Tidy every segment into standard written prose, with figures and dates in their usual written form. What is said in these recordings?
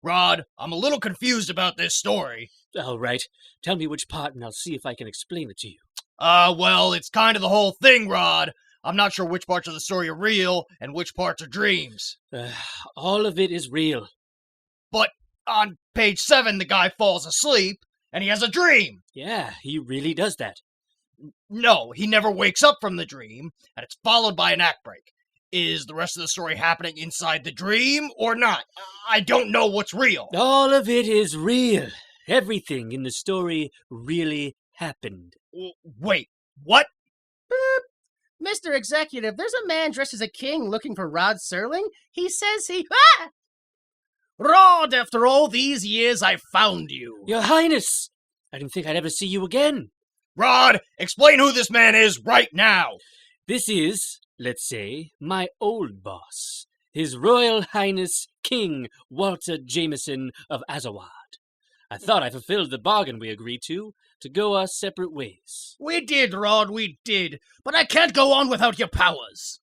Rod, I'm a little confused about this story. All right. Tell me which part and I'll see if I can explain it to you. Well, it's kind of the whole thing, Rod. I'm not sure which parts of the story are real and which parts are dreams. All of it is real. But on page 7, the guy falls asleep and he has a dream. Yeah, he really does that. No, he never wakes up from the dream, and it's followed by an act break. Is the rest of the story happening inside the dream or not? I don't know what's real. All of it is real. Everything in the story really happened. Wait, what? Mr. Executive, there's a man dressed as a king looking for Rod Serling. He says he... Ah! Rod, after all these years, I found you. Your Highness! I didn't think I'd ever see you again. Rod, explain who this man is right now. This is, let's say, my old boss. His Royal Highness King Walter Jameson of Azawad. I thought I fulfilled the bargain we agreed to go our separate ways. We did, Rod, we did. But I can't go on without your powers.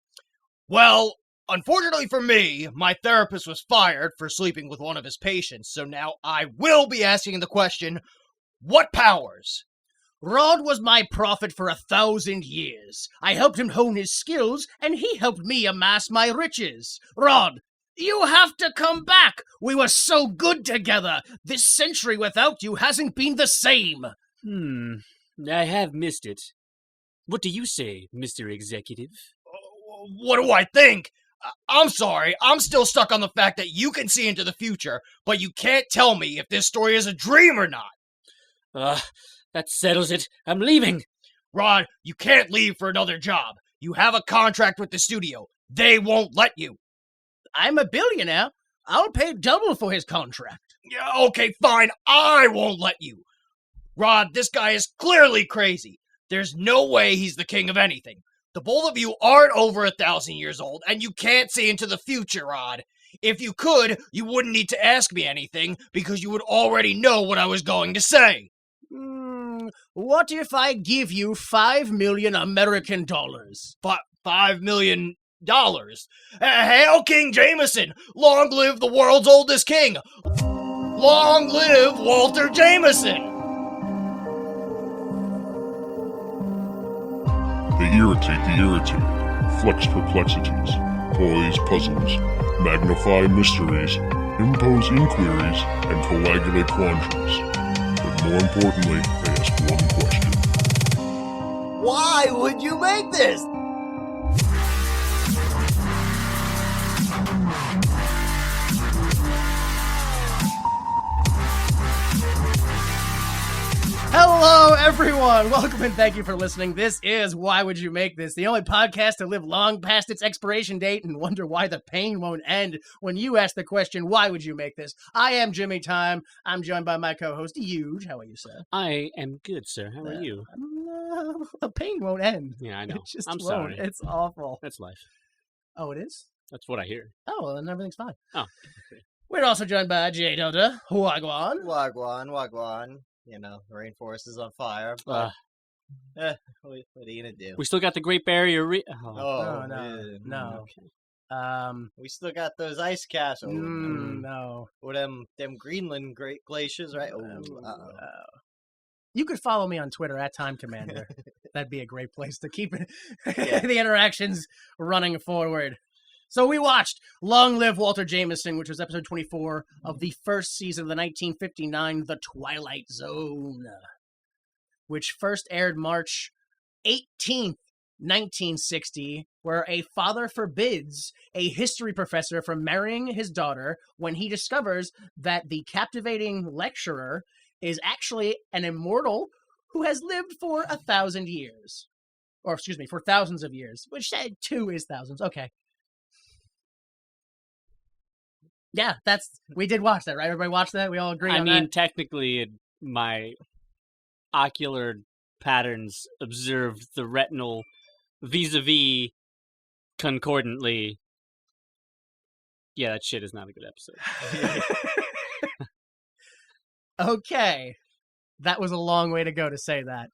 Well, unfortunately for me, my therapist was fired for sleeping with one of his patients, so now I will be asking the question, what powers? Rod was my prophet for 1,000 years. I helped him hone his skills, and he helped me amass my riches. Rod, you have to come back. We were so good together. This century without you hasn't been the same. I have missed it. What do you say, Mr. Executive? What do I think? I'm sorry, I'm still stuck on the fact that you can see into the future, but you can't tell me if this story is a dream or not. That settles it. I'm leaving. Rod, you can't leave for another job. You have a contract with the studio. They won't let you. I'm a billionaire. I'll pay double for his contract. Yeah, okay, fine. I won't let you. Rod, this guy is clearly crazy. There's no way he's the king of anything. The both of you aren't over 1,000 years old, and you can't see into the future, Rod. If you could, you wouldn't need to ask me anything, because you would already know what I was going to say. What if I give you 5 million American dollars? $5 million? Hail King Jameson! Long live the world's oldest king! Long live Walter Jameson! They irritate the irritated, flex perplexities, poise puzzles, magnify mysteries, impose inquiries, and coagulate quandaries. But more importantly, they ask one question. Why would you make this? Hello, everyone. Welcome and thank you for listening. This is Why Would You Make This? The only podcast to live long past its expiration date and wonder why the pain won't end when you ask the question, why would you make this? I am Jimmy Time. I'm joined by my co-host, Huge. How are you, sir? I am good, sir. How are you? The pain won't end. Yeah, I know. It just I'm won't. sorry. It's awful. That's life. Oh, it is? That's what I hear. Oh, well, then everything's fine. Oh, okay. We're also joined by J. Delta. Wagwan. Wagwan. You know, the rainforest is on fire, but what are you gonna do? We still got the Great Barrier Reef. No. Okay. We still got those ice caps. No. Or them Greenland great glaciers, right? You could follow me on Twitter at Time Commander. That'd be a great place to keep the interactions running forward. So we watched Long Live Walter Jameson, which was episode 24 of the first season of the 1959 The Twilight Zone, which first aired March 18th, 1960, where a father forbids a history professor from marrying his daughter when he discovers that the captivating lecturer is actually an immortal who has lived for 1,000 years. Or, excuse me, for thousands of years, which said 2 is thousands. Okay. Yeah, we did watch that, right? Everybody watched that? We all agree on that? I mean, technically, my ocular patterns observed the retinal vis-a-vis concordantly. Yeah, that shit is not a good episode. Okay. That was a long way to go to say that.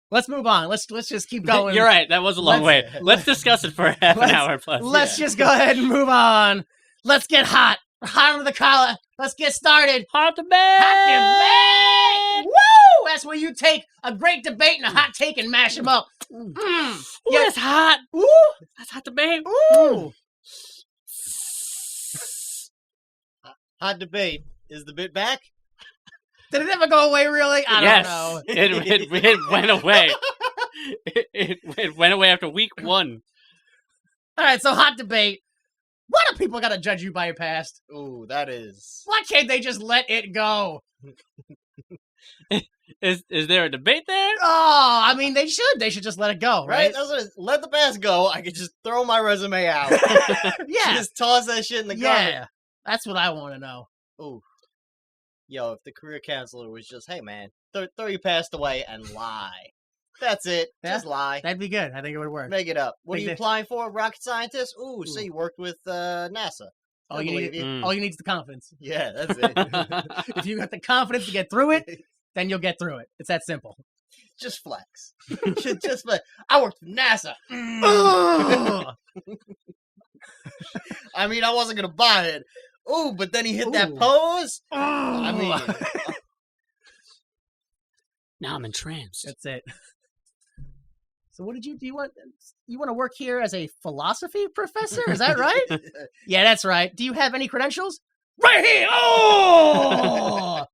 Let's move on. Let's just keep going. You're right. That was a long way. Let's discuss it for half an hour plus. Let's just go ahead and move on. Let's get hot. Hot under the collar. Let's get started. Hot debate! Hot debate! Woo! That's where you take a great debate and a hot take and mash them up. Ooh, Yeah. that's hot. Ooh! That's hot debate. Ooh! Hot debate. Is the bit back? Did it ever go away, really? I don't know. It went away. It went away after week 1. All right, so hot debate. Why do people got to judge you by your past? Ooh, that is... Why can't they just let it go? Is there a debate there? Oh, I mean, they should. They should just let it go, Right? right? That's what let the past go. I could just throw my resume out. Yeah. Just toss that shit in the garbage. Yeah. That's what I want to know. Ooh. Yo, if the career counselor was just, hey man, throw your past away and lie. That's it. Yeah. Just lie. That'd be good. I think it would work. Make it up. What are Think you they- applying for? Rocket scientist? Ooh, so Ooh. you worked with NASA. All I you believe need, you. Mm. all you need is the confidence. Yeah, that's it. If you got the confidence to get through it, then you'll get through it. It's that simple. Just flex. just flex. I worked for NASA. Ugh. I mean, I wasn't going to buy it. Ooh, but then he hit that Ooh. pose. I mean, Now I'm entranced. That's it. So what did you do? You want to work here as a philosophy professor? Is that right? Yeah, that's right. Do you have any credentials? Right here. Oh!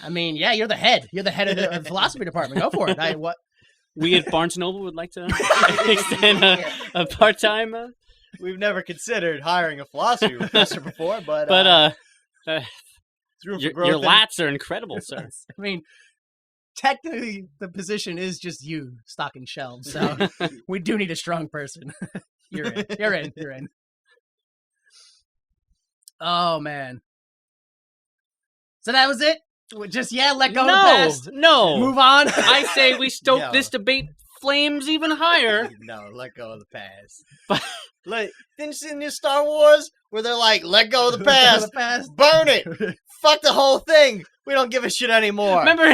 I mean, yeah, you're the head. You're the head of the philosophy department. Go for it. What? We at Barnes & Noble would like to extend a part-time... we've never considered hiring a philosophy professor before, but But it's room for your growth in- lats are incredible, sir. I mean, technically, the position is just you stocking shelves. So we do need a strong person. You're in. You're in. You're in. Oh man. So that was it. Just let go of the past. No. Move on. I say we stoke No. this debate flames even higher. No, let go of the past. But- Like, didn't you see the new Star Wars where they're like, let go of the Let past, go of the past. burn it, fuck the whole thing. We don't give a shit anymore. Remember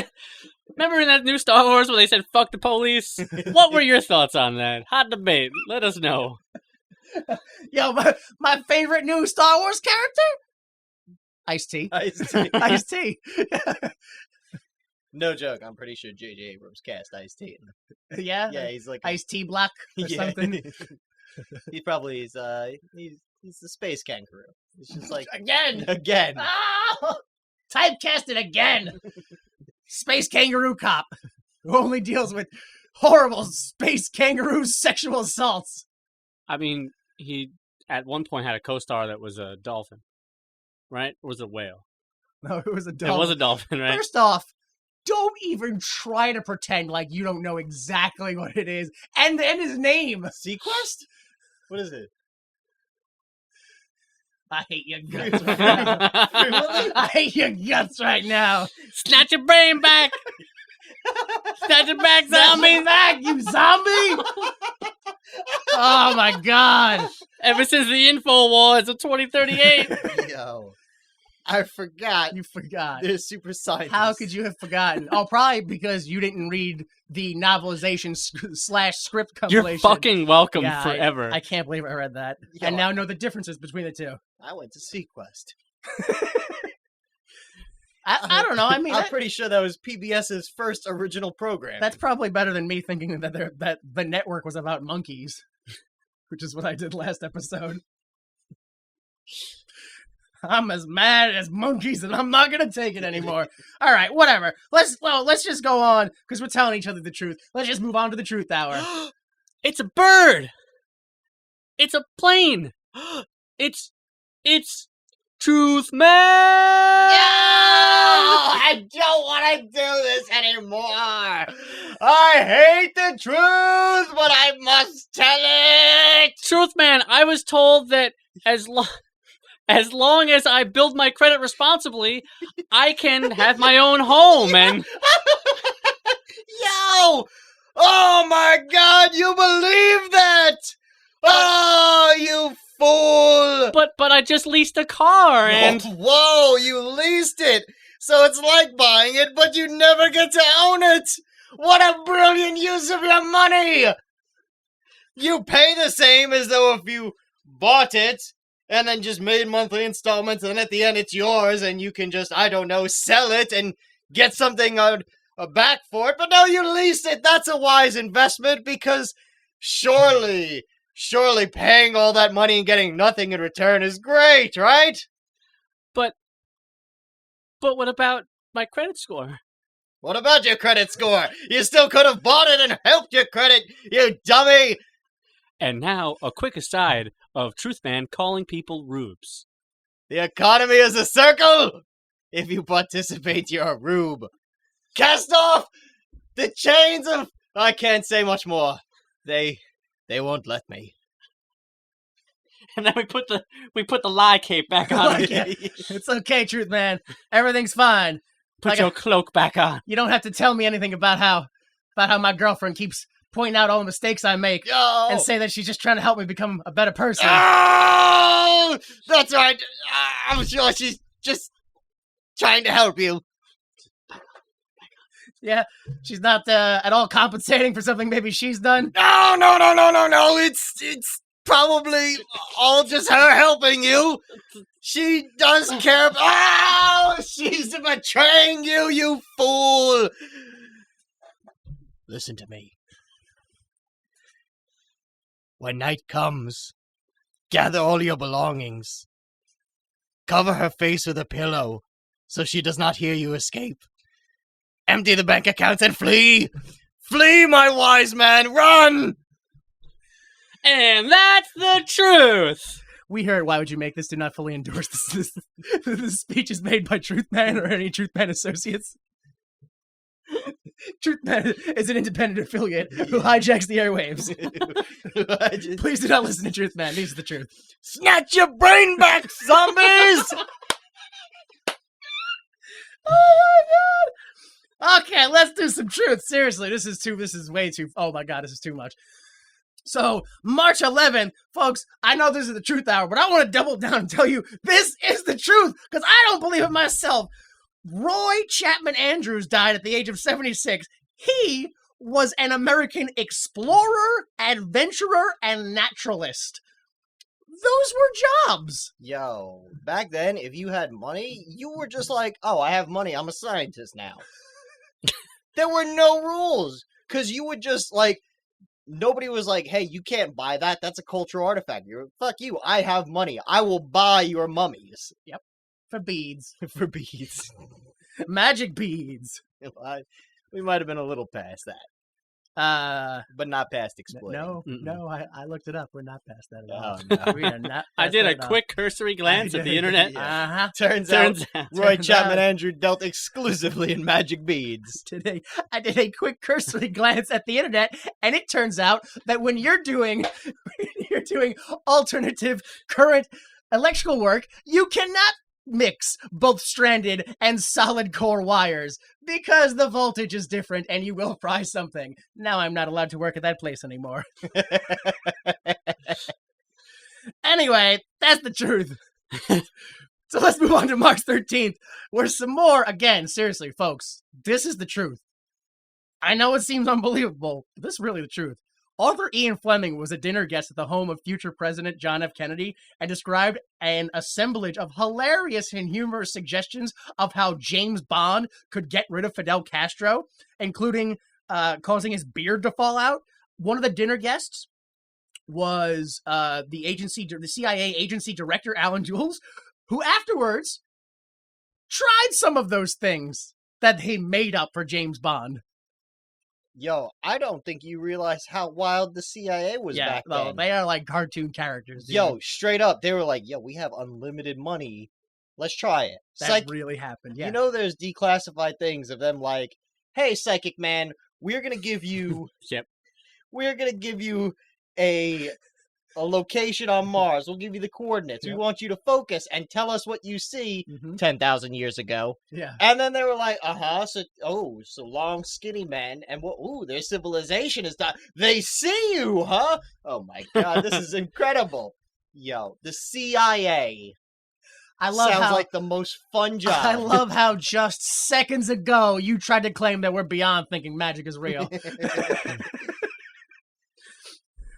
in that new Star Wars where they said "fuck the police"? What were your thoughts on that? Hot debate. Let us know. Yo, my favorite new Star Wars character? Ice-T. Ice-T. Ice-T. No joke. I'm pretty sure J.J. Abrams cast Ice-T. Yeah? Yeah, he's like Ice-T Black or something. He probably is. He's the space kangaroo. It's just like Again! again. Oh! Typecasted again! Space kangaroo cop who only deals with horrible space kangaroo sexual assaults. I mean, he at one point had a co-star that was a dolphin, right? Or was it a whale? No, it was a It dolphin. was a dolphin, right? First off, don't even try to pretend like you don't know exactly what it is. And his name. Sequest? What is it? I hate your guts right now. I hate your guts right now. Snatch your brain back! Snatch it back, zombie! Back, you zombie! Oh my god. Ever since the Info Wars of 2038. Yo, I forgot. You forgot. They're super scientists. How could you have forgotten? Oh, probably because you didn't read the novelization / script compilation. You're fucking welcome Yeah, forever. I can't believe I read that. Yo, And now know the differences between the two. I went to Sequest. I don't know. I mean, I'm pretty sure that was PBS's first original program. that's probably better than me thinking that the network was about monkeys, which is what I did last episode. I'm as mad as monkeys, and I'm not gonna take it anymore. All right, whatever. Let's just go on because we're telling each other the truth. Let's just move on to the truth hour. It's a bird! It's a plane! It's Truthman! I don't want to do this anymore. I hate the truth, but I must tell it. Truthman, I was told that as long as I build my credit responsibly, I can have my own home and Yo! Oh my God! You believe that? Oh, you fool! but I just leased a car and Whoa! You leased it, so it's like buying it, but you never get to own it. What a brilliant use of your money! You pay the same as though if you bought it and then just made monthly installments, and then at the end it's yours, and you can just, I don't know, sell it and get something back for it. But no, you lease it. That's a wise investment, because surely paying all that money and getting nothing in return is great, right? But what about my credit score? What about your credit score? You still could have bought it and helped your credit, you dummy! And now, a quick aside of Truthman calling people rubes. The economy is a circle! If you participate, you're a rube. Cast off the chains of... I can't say much more. They won't let me. And then we put the lie cape back on. It's okay, Truthman. Everything's fine. Put your cloak back on. You don't have to tell me anything about how my girlfriend keeps pointing out all the mistakes I make and say that she's just trying to help me become a better person. Oh! That's right. I'm sure she's just trying to help you. Yeah, she's not at all compensating for something maybe she's done. No. It's probably all just her helping you. She does care. Oh, she's betraying you, you fool. Listen to me. When night comes, gather all your belongings. Cover her face with a pillow so she does not hear you escape. Empty the bank accounts and flee! Flee, my wise man! Run! And that's the truth! We heard Why Would You Make This? Do not fully endorse this. This speech is made by Truthman or any Truthman associates. Truthman is an independent affiliate who hijacks the airwaves. Please do not listen to Truthman. These are the truth. Snatch your brain back, zombies! Oh my god! Okay, let's do some truth. Seriously, this is way too... Oh my god, this is too much. So, March 11th, folks, I know this is the truth hour, but I want to double down and tell you this is the truth, because I don't believe it myself. Roy Chapman Andrews died at the age of 76. He was an American explorer, adventurer, and naturalist. Those were jobs. Yo, back then, if you had money, you were just like, oh, I have money, I'm a scientist now. There were no rules, because you would just, like, nobody was like, hey, you can't buy that, that's a cultural artifact. You're, fuck you, I have money, I will buy your mummies. Yep, for beads. For beads. Magic beads. We might have been a little past that. But not past exploiting. No, I looked it up. We're not past that at all. Oh, no. We are not I did a past that at all. quick cursory glance at the internet. Yeah. Uh-huh. Turns out Roy Turns Chapman out. Andrew dealt exclusively in magic beads. I did a quick cursory glance at the internet, and it turns out that when you're doing alternative current electrical work, you cannot mix both stranded and solid core wires because the voltage is different and you will fry something. Now I'm not allowed to work at that place anymore. Anyway, that's the truth. So let's move on to March 13th, where some more, again, seriously, folks, this is the truth. I know it seems unbelievable, but this is really the truth. Author Ian Fleming was a dinner guest at the home of future President John F. Kennedy and described an assemblage of hilarious and humorous suggestions of how James Bond could get rid of Fidel Castro, including causing his beard to fall out. One of the dinner guests was the CIA agency director, Alan Jules, who afterwards tried some of those things that they made up for James Bond. Yo, I don't think you realize how wild the CIA was back then. They are like cartoon characters. Dude. Yo, straight up, they were like, yo, we have unlimited money. Let's try it. That really happened, yeah. You know there's declassified things of them like, hey, Psychic Man, we're going to give you... Yep. We're going to give you a location on Mars. We'll give you the coordinates. Yep. We want you to focus and tell us what you see 10,000 years ago. Yeah. And then they were like, so long, skinny men. And their civilization is done. They see you, huh? Oh my God, this is incredible. Yo, the CIA. Sounds like the most fun job. I love how just seconds ago you tried to claim that we're beyond thinking magic is real.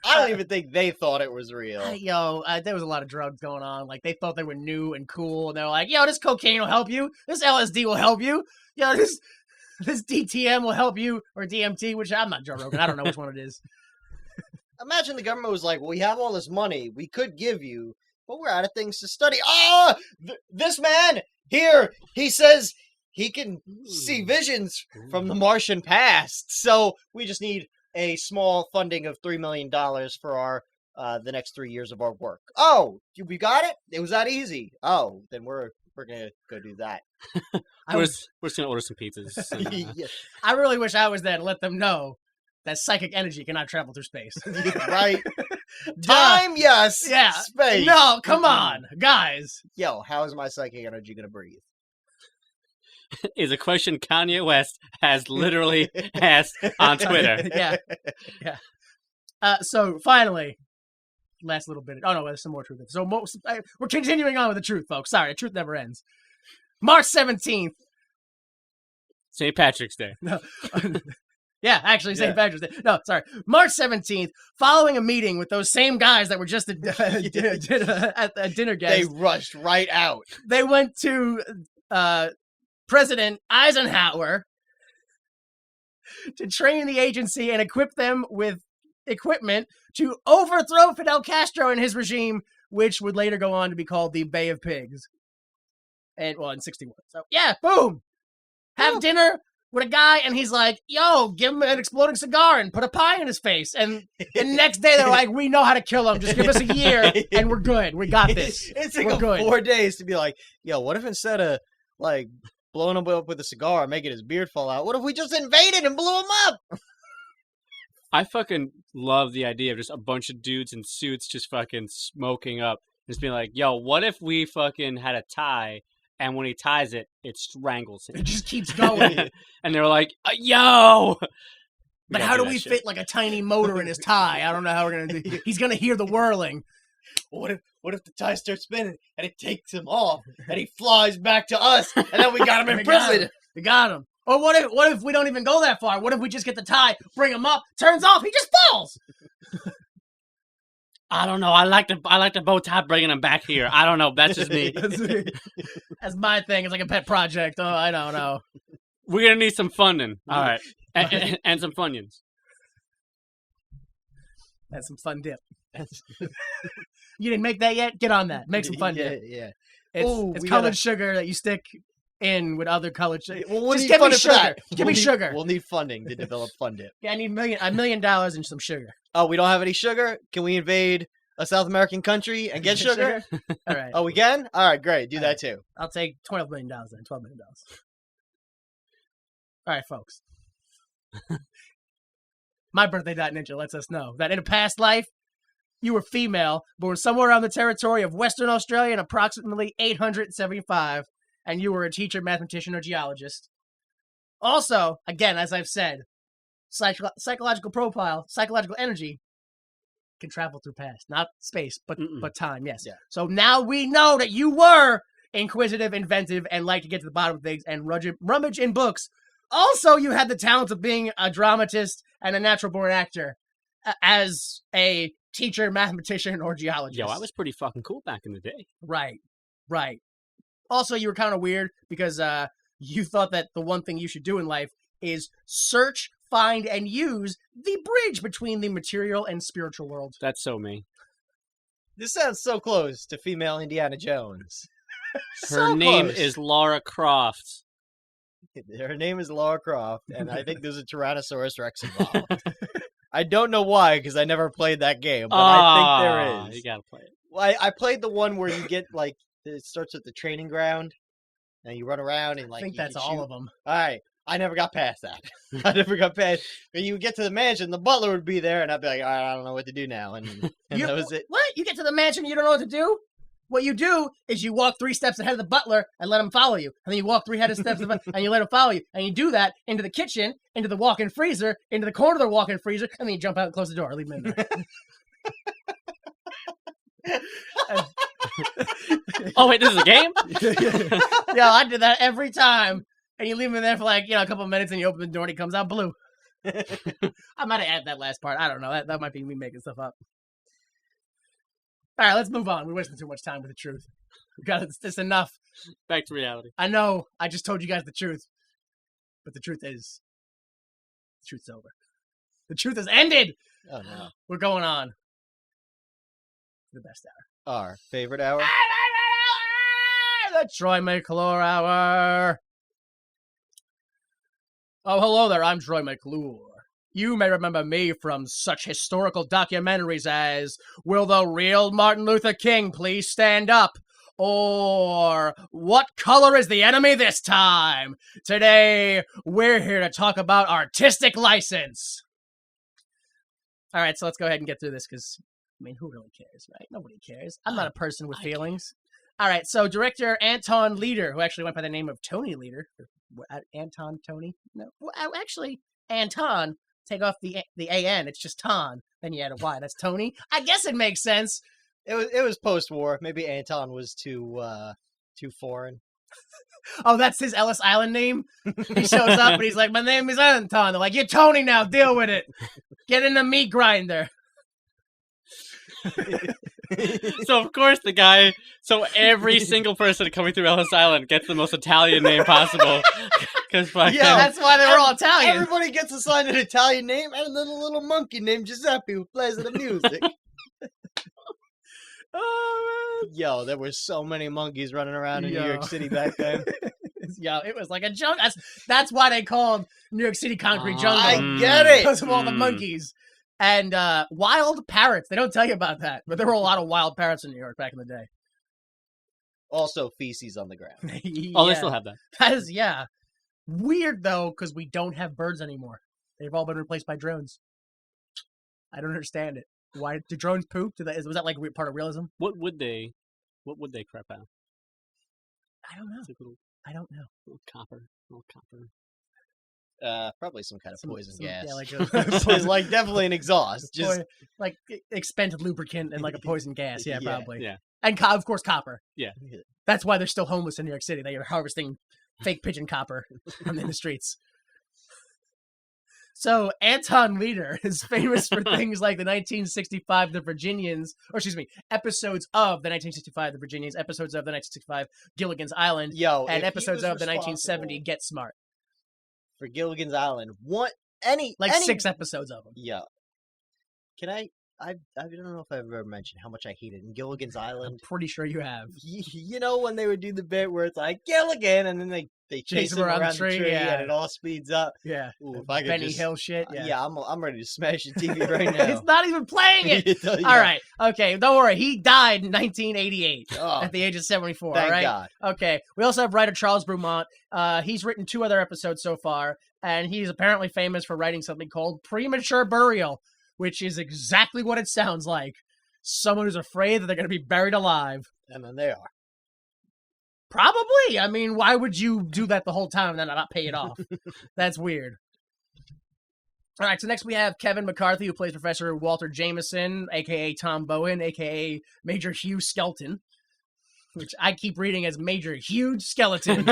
I don't even think they thought it was real. There was a lot of drugs going on. Like, they thought they were new and cool, and they were like, yo, this cocaine will help you. This LSD will help you. Yo, this DTM will help you, or DMT, which I'm not Joe Rogan. I don't know which one it is. Imagine the government was like, well, we have all this money we could give you, but we're out of things to study. Oh, this man here, he says he can see visions from the Martian past. So we just need a small funding of $3 million for our the next 3 years of our work. Oh, we got it? It was that easy. Oh, then we're gonna go do that. We're just gonna order some pizzas. Yeah. I really wish I was there to let them know that psychic energy cannot travel through space. Right? Time, yes. Yeah. Space. No, come on, guys. Yo, how is my psychic energy gonna breathe? Is a question Kanye West has literally asked on Twitter. Yeah. So finally, last little bit. Oh no, there's some more truth. So we're continuing on with the truth, folks. Sorry, the truth never ends. March 17th. St. Patrick's Day. No. Yeah, actually, St. Patrick's Day. No, sorry. March 17th, following a meeting with those same guys that were just at a dinner guest. They rushed right out. They went to President Eisenhower to train the agency and equip them with equipment to overthrow Fidel Castro and his regime, which would later go on to be called the Bay of Pigs. And, well, in 61. So, yeah, boom! Have dinner with a guy, and he's like, yo, give him an exploding cigar and put a pie in his face. And the next day, they're like, we know how to kill him. Just give us a year, and we're good. We got this. It took him 4 days to be like, yo, what if instead of, like, blowing him up with a cigar and making his beard fall out, what if we just invaded and blew him up? I fucking love the idea of just a bunch of dudes in suits just fucking smoking up. Just being like, yo, what if we fucking had a tie, and when he ties it, it strangles him. It just keeps going. And they were like, yo! But how do we fit like a tiny motor in his tie? I don't know how we're going to do. He's going to hear the whirling. What if the tie starts spinning and it takes him off and he flies back to us and then we got him in prison? We got him. Or what if we don't even go that far? What if we just get the tie, bring him up, turns off, he just falls? I don't know. I like the bow tie bringing him back here. I don't know. That's just me. That's my thing. It's like a pet project. Oh, I don't know. We're gonna need some funding. All right, and some Funyuns. That's some fun dip. You didn't make that yet? Get on that. Make some fun dip. Yeah. It's colored sugar that you stick in with other colored sugar. Well, we'll just need give me funding for sugar. that. Give me sugar. We'll need funding to develop Fun Dip. Yeah, I need $1 million and some sugar. Oh, we don't have any sugar? Can we invade a South American country and get sugar? All right. Oh, we can? All right, great. Do that too. I'll take $12 million then. $12 million. All right, folks. My birthday.ninja lets us know that in a past life, you were female, born somewhere around the territory of Western Australia in approximately 875, and you were a teacher, mathematician, or geologist. Also, again, as I've said, psychological profile, psychological energy can travel through past, not space, but time. Yes. Yeah. So now we know that you were inquisitive, inventive, and like to get to the bottom of things and rummage in books. Also, you had the talent of being a dramatist and a natural-born actor as a teacher, mathematician, or geologist. Yo, I was pretty fucking cool back in the day. Right. Also, you were kind of weird because you thought that the one thing you should do in life is search, find, and use the bridge between the material and spiritual world. That's so me. This sounds so close to female Indiana Jones. Her name is Lara Croft. Her name is Lara Croft, and I think there's a Tyrannosaurus Rex involved. I don't know why, because I never played that game, but I think there is. You gotta play it. Well, I played the one where you get, like, it starts at the training ground, and you run around, and, like, I think you that's can all shoot. of them. All right. I never got past that. I never got past. When you would get to the mansion, the butler would be there, and I'd be like, I don't know what to do now, and that was it. What? You get to the mansion, you don't know what to do? What you do is you walk 3 steps ahead of the butler and let him follow you. And then you walk 3 steps and you let him follow you. And you do that into the kitchen, into the walk-in freezer, into the corner of the walk-in freezer, and then you jump out and close the door. Leave him in there. Oh, wait, this is a game? Yeah, I did that every time. And you leave him in there for like, a couple of minutes and you open the door and he comes out blue. I might have added that last part. I don't know. That might be me making stuff up. All right, let's move on. We're wasting too much time with the truth. We got it's enough. Back to reality. I know. I just told you guys the truth, but the truth is, the truth's over. The truth has ended. Oh no. We're going on to the best hour. Our favorite hour. The Troy McClure Hour. Oh, hello there. I'm Troy McClure. You may remember me from such historical documentaries as Will the Real Martin Luther King Please Stand Up? Or What Color is the Enemy This Time? Today, we're here to talk about artistic license. All right, so let's go ahead and get through this because, I mean, who really cares, right? Nobody cares. I'm not a person with feelings. All right, so director Anton Leader, who actually went by the name of Tony Leader. Anton Tony? No, well, actually, Anton. Take off the A-N. It's just Ton. Then you add a Y. That's Tony. I guess it makes sense. It was post-war. Maybe Anton was too foreign. Oh, that's his Ellis Island name? He shows up and he's like, my name is Anton. They're like, you're Tony now. Deal with it. Get in the meat grinder. So, of course, every single person coming through Ellis Island gets the most Italian name possible. Yeah, that's why they were all Italian. Everybody gets assigned an Italian name and then a little monkey named Giuseppe who plays the music. Yo, there were so many monkeys running around in New York City back then. Yo, it was like a jungle. That's why they called New York City Concrete Jungle. I get it. Because of all the monkeys. And wild parrots. They don't tell you about that. But there were a lot of wild parrots in New York back in the day. Also feces on the ground. Yeah. Oh, they still have that. That is, yeah. Weird, though, because we don't have birds anymore. They've all been replaced by drones. I don't understand it. Why do drones poop? Was that like part of realism? What would they crap out? I don't know. I don't know. Little copper. Probably some kind of poison gas. Yeah, like It's like definitely an exhaust. Just like expended lubricant and like a poison gas. Yeah, Yeah. probably. Yeah. And of course, copper. Yeah. That's why they're still homeless in New York City. They are harvesting fake pigeon copper in the streets. So Anton Leader is famous for things like the 1965 The Virginians, episodes of the 1965 The Virginians, episodes of the 1965 Gilligan's Island, and episodes of the 1970 Get Smart. For Gilligan's Island, 6 episodes of them. Yeah. Can I don't know if I've ever mentioned how much I hated in Gilligan's Island. I'm pretty sure you have. You know when they would do the bit where it's like Gilligan, and then they chase him around the tree, yeah. and it all speeds up. Yeah. Ooh, if I could Benny Hill shit. Yeah. I'm ready to smash the TV right now. It's not even playing it. Yeah. All right. Okay. Don't worry. He died in 1988 Oh, at the age of 74. thank right? God. Okay. We also have writer Charles Beaumont. He's written 2 other episodes so far, and he's apparently famous for writing something called Premature Burial, which is exactly what it sounds like. Someone who's afraid that they're going to be buried alive. And then they are. Probably. I mean, why would you do that the whole time and then not pay it off? That's weird. All right, so next we have Kevin McCarthy, who plays Professor Walter Jameson, a.k.a. Tom Bowen, a.k.a. Major Hugh Skelton, which I keep reading as Major Huge Skeleton.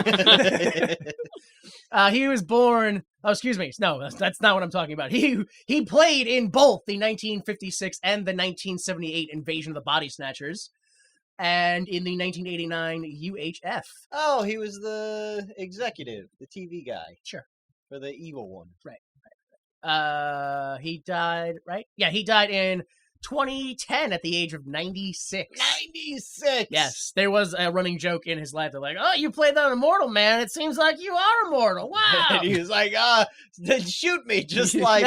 He was born... Oh, excuse me. No, that's not what I'm talking about. He played in both the 1956 and the 1978 Invasion of the Body Snatchers, and in the 1989 UHF. Oh, he was the executive, the TV guy. Sure. For the evil one. Right. He died, right? Yeah, he died in 2010 at the age of 96. 96! Yes, there was a running joke in his life. They're like, oh, you played that immortal, man. It seems like you are immortal. Wow. And he was like, then shoot me, just like...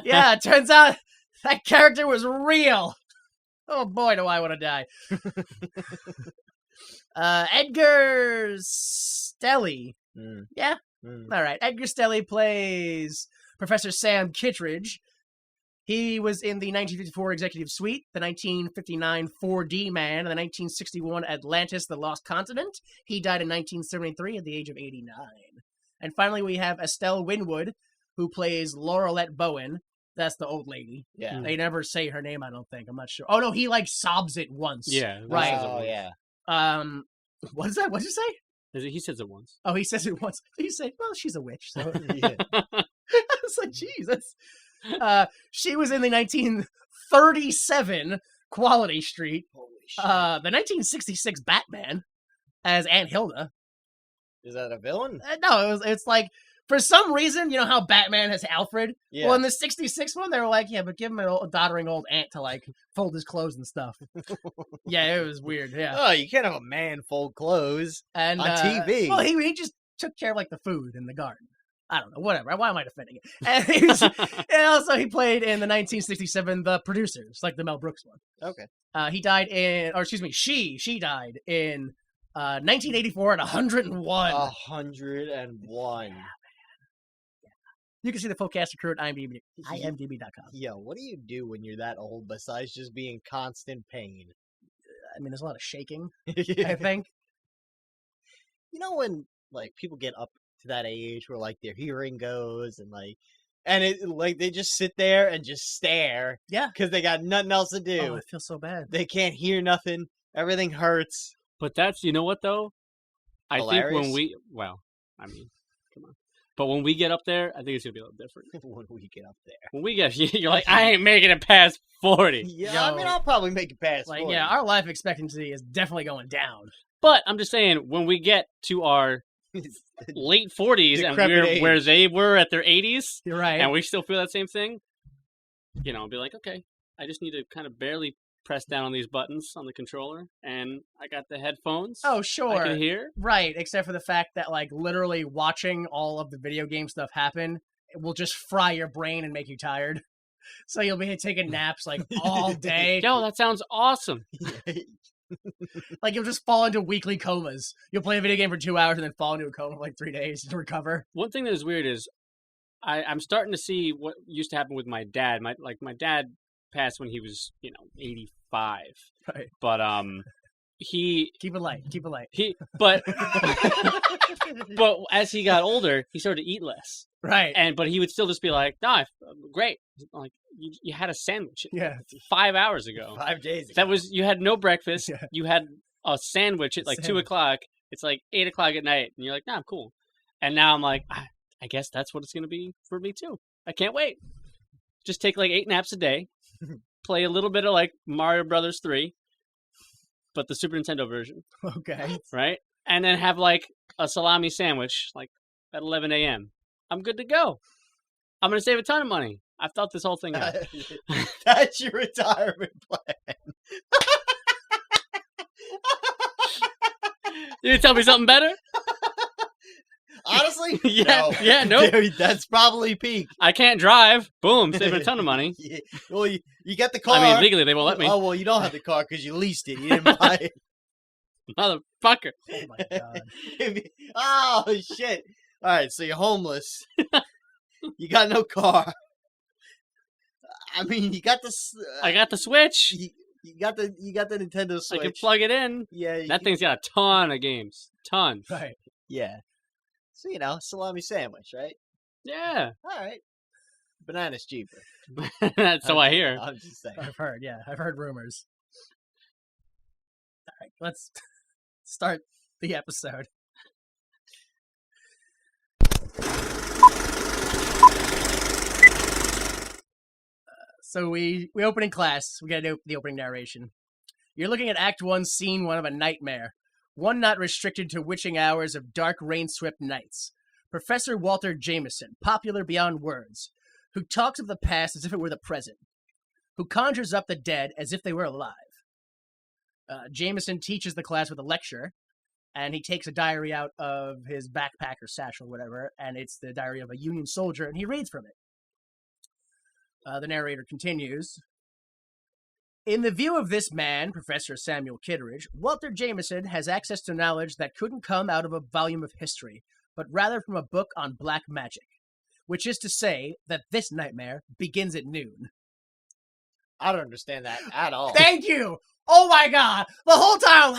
yeah, it turns out that character was real. Oh, boy, do I want to die. Edgar Stelly. Yeah? All right. Edgar Stelly plays Professor Sam Kittredge. He was in the 1954 Executive Suite, the 1959 4D Man, and the 1961 Atlantis, The Lost Continent. He died in 1973 at the age of 89. And finally, we have Estelle Winwood, who plays Laurelette Bowen. That's the old lady. Yeah. They never say her name, I don't think. I'm not sure. Oh, no, he, sobs it once. Yeah. Right. Oh, yeah. What is that? What'd you say? He says it once. Oh, he says it once. He said, well, she's a witch. So. Yeah. was like, Jesus. She was in the 1937 Quality Street, Holy shit. the 1966 Batman as Aunt Hilda. Is that a villain? No, it's like, for some reason, you know how Batman has Alfred? Yeah. Well, in the 66 one, they were like, yeah, but give him a doddering old aunt to, like, fold his clothes and stuff. Yeah, it was weird, yeah. Oh, you can't have a man fold clothes And on TV. Well, he just took care of, like, the food in the garden. I don't know, whatever. Why am I defending it? And, and also, he played in the 1967 The Producers, like the Mel Brooks one. Okay. He died in, or excuse me, she died in 1984 at 101. 101. You can see the full cast and crew at imdb.com. Yo, what do you do when you're that old besides just be in constant pain? I mean, there's a lot of shaking, I You think. know when like people get up to that age where like their hearing goes and it like they just sit there and just stare Yeah. because they got nothing else to Oh, do. I feel so bad. They can't hear nothing. Everything hurts. But that's, you know what, though? I think Hilarious? when we, well, I mean, come on. But when we get up there, I think it's going to be a little different. When we get up there. When we get, you're like, I ain't making it past 40. Yeah, I mean, Yo. I'll probably make it past. Like, 40. yeah, our life expectancy is definitely going down. But I'm just saying, when we get to our late 40s and Decrepit we're age. where they were at their 80s, You're right. and we still feel that same thing, you know, I'll be like, okay, I just need to kind of barely press down on these buttons on the controller, and I got the headphones. Oh, I sure. can hear. Right, except for the fact that, like, literally watching all of the video game stuff happen, it will just fry your brain and make you tired. So you'll be taking naps, like, all day. Yo, that sounds awesome. Like, you'll just fall into weekly comas. You'll play a video game for 2 hours and then fall into a coma for, like, 3 days to recover. One thing that is weird is I'm starting to see what used to happen with my dad. My dad passed when he was, 85. Right. But he Keep it light. Keep it light. but as he got older, he started to eat less. Right. But he would still just be like, "No, great." Like you had a sandwich Yeah. 5 hours ago. 5 days ago. That was you had no breakfast. Yeah. You had a sandwich at like 2 o'clock. It's like 8 o'clock at night, and you're like, "Nah, I'm cool." And now I'm like, I guess that's what it's gonna be for me too. I can't wait. Just take like 8 naps a day. Play a little bit of like Mario Brothers 3, but the Super Nintendo version, Okay. right? And then have like a salami sandwich like at 11 a.m. I'm good to go. I'm going to save a ton of money. I've thought this whole thing out. That's your retirement plan. You gonna tell me something better? Honestly, Yeah, no. yeah, nope. Dude, that's probably peak. I can't drive. Boom, saving a ton of money. Yeah. Well, you get the car. I mean, legally they won't let me. Oh well, you don't have the car because you leased it. You didn't buy it. Motherfucker. Oh, my God. Oh shit! All right, so you're homeless. You got no car. I mean, you got the. I got the Switch. You got the Nintendo Switch. I can plug it in. Yeah, That thing's got a ton of games. Ton. Right. Yeah. So salami sandwich, right? Yeah. All right. Banana's cheaper. So I hear. I'm just saying. I've heard, yeah. I've heard rumors. All right, let's start the episode. So we open in class. We got to do the opening narration. You're looking at Act 1, Scene 1 of a nightmare. One not restricted to witching hours of dark rain-swept nights. Professor Walter Jameson, popular beyond words, who talks of the past as if it were the present, who conjures up the dead as if they were alive. Jameson teaches the class with a lecture, and he takes a diary out of his backpack or satchel, whatever, and it's the diary of a Union soldier, and he reads from it. The narrator continues. In the view of this man, Professor Samuel Kitteridge, Walter Jameson has access to knowledge that couldn't come out of a volume of history, but rather from a book on black magic, which is to say that this nightmare begins at noon. I don't understand that at all. Thank you! Oh my god! The whole time,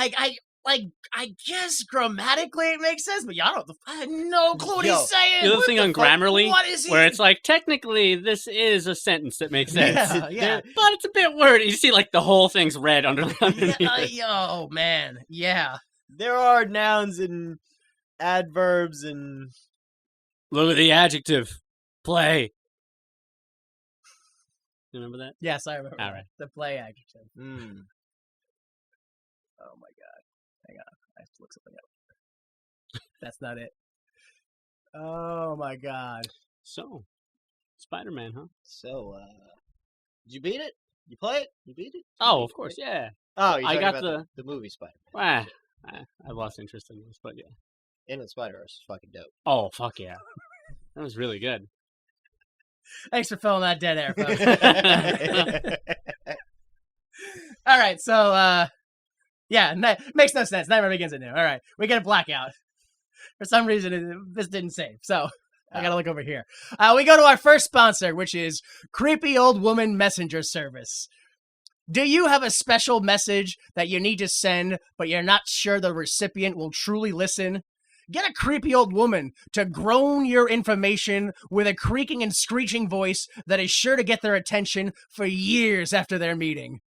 I guess grammatically it makes sense, but I have no clue what Yo, he's saying! The other What thing the on fuck? Grammarly, What is he? where it's like, technically, this is a sentence that makes sense. Yeah. But it's a bit wordy. You see, like, the whole thing's red underneath it. Oh, man. Yeah. There are nouns and adverbs and Look at the adjective. Play. You remember that? Yes, I remember. All right. The play adjective. Mm. Oh my god. Hang on. I have to look something up. That's not it. Oh my god. So, Spider-Man, huh? So, did you beat it? You play it? You beat it? Oh, of course, yeah. Oh, you're I talking got about the- the movie Spider-Man. I lost interest in this, but yeah. Into the Spider-Verse is fucking dope. Oh, fuck yeah. That was really good. Thanks for filling that dead air, folks. All right, so yeah, makes no sense. Nightmare Begins anew. All right, we get a blackout. For some reason, this didn't save, so I gotta look over here. We go to our first sponsor, which is Creepy Old Woman Messenger Service. Do you have a special message that you need to send, but you're not sure the recipient will truly listen? Get a creepy old woman to groan your information with a creaking and screeching voice that is sure to get their attention for years after their meeting.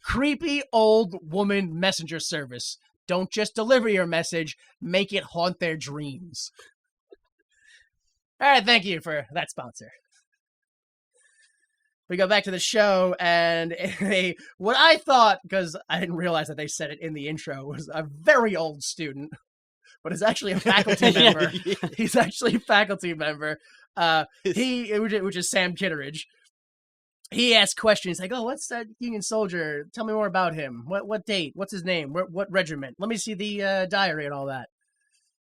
Creepy Old Woman Messenger Service. Don't just deliver your message, make it haunt their dreams. All right, thank you for that sponsor. We go back to the show, and what I thought, because I didn't realize that they said it in the intro, was a very old student, but is actually a faculty member. He's actually a faculty member. Which is Sam Kitteridge. He asks questions like, "Oh, what's that Union soldier? Tell me more about him. What date? What's his name? What regiment? Let me see the diary and all that."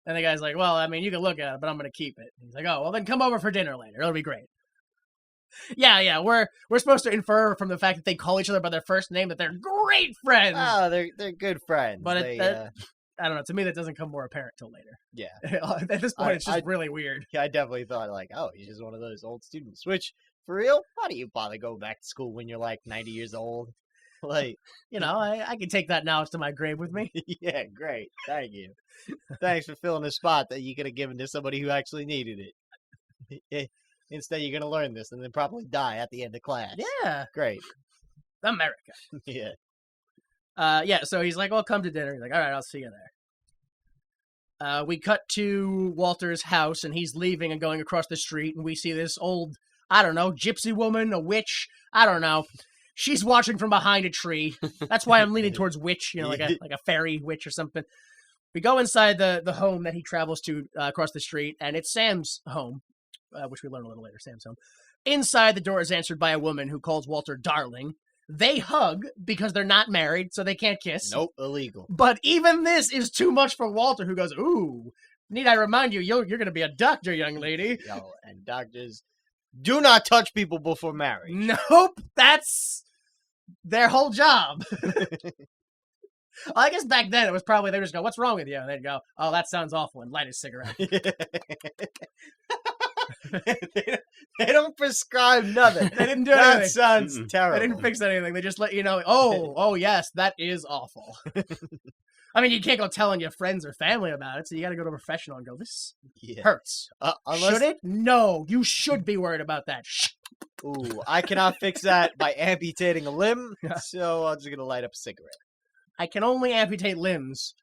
And the guy's like, "Well, I mean, you can look at it, but I'm going to keep it." He's like, "Oh, well, then come over for dinner later. It'll be great." Yeah. We're supposed to infer from the fact that they call each other by their first name that they're great friends. Oh, they're good friends. But they, I don't know. To me, that doesn't come more apparent till later. yeah, At this point, it's just really weird. I definitely thought like, oh, he's just one of those old students. Which, for real, why do you bother go back to school when you're like 90 years old? Like, You know, I can take that knowledge to my grave with me. yeah, great, thank you. Thanks for filling a spot that you could have given to somebody who actually needed it. Instead, you're gonna learn this and then probably die at the end of class. Yeah, Great. America. Yeah. Yeah, so he's like, well, come to dinner. He's like, all right, I'll see you there. We cut to Walter's house, and he's leaving and going across the street, and we see this old, I don't know, gypsy woman, a witch, I don't know. She's watching from behind a tree. That's why I'm leaning towards witch, you know, like a fairy witch or something. We go inside the home that he travels to across the street, and it's Sam's home, which we learn a little later, Sam's home. Inside, the door is answered by a woman who calls Walter darling. They hug because they're not married, so they can't kiss. Nope, illegal. But even this is too much for Walter, who goes, ooh, need I remind you, you're going to be a doctor, young lady. Yo, and doctors do not touch people before marriage. Nope, that's their whole job. I guess back then it was probably, they just go, what's wrong with you? And they'd go, oh, that sounds awful, and light a cigarette. They don't prescribe nothing. They didn't do That anything. sounds terrible. They didn't fix anything. They just let you know, oh, yes, that is awful. I mean, you can't go telling your friends or family about it, so you got to go to a professional and go, this hurts. Unless, Should it? No, you should be worried about that. ooh, I cannot fix that by amputating a limb, so I'm just going to light up a cigarette. I can only amputate limbs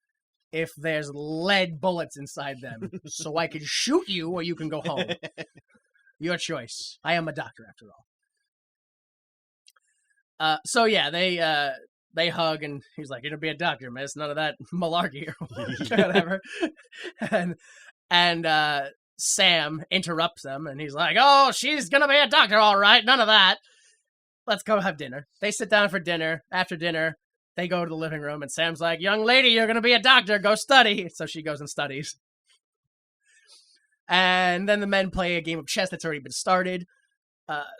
if there's lead bullets inside them, so I can shoot you or you can go home. Your choice. I am a doctor, after all. So yeah, they hug, and he's like, "You're gonna be a doctor, man. It's none of that malarkey or whatever." and Sam interrupts them, and he's like, "Oh, she's gonna be a doctor, all right. None of that. Let's go have dinner." They sit down for dinner. After dinner, they go to the living room, and Sam's like, "Young lady, you're gonna be a doctor. Go study." So she goes and studies. And then the men play a game of chess that's already been started.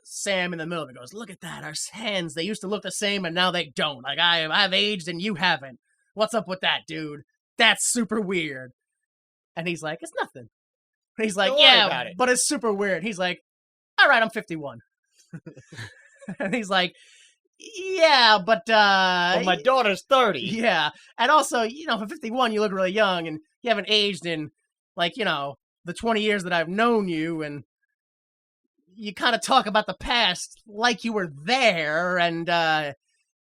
Sam in the middle of it goes, "Look at that, our hands, they used to look the same and now they don't. Like, I've aged and you haven't. What's up with that, dude? That's super weird." And he's like, "It's nothing." And he's like, Don't worry "Yeah, about it." but it's super weird." He's like, "All right, I'm 51. And he's like, "Yeah, but Well, my daughter's 30. yeah. And also, you know, for 51, you look really young and you haven't aged in, like, you know, the 20 years that I've known you, and you kind of talk about the past like you were there, and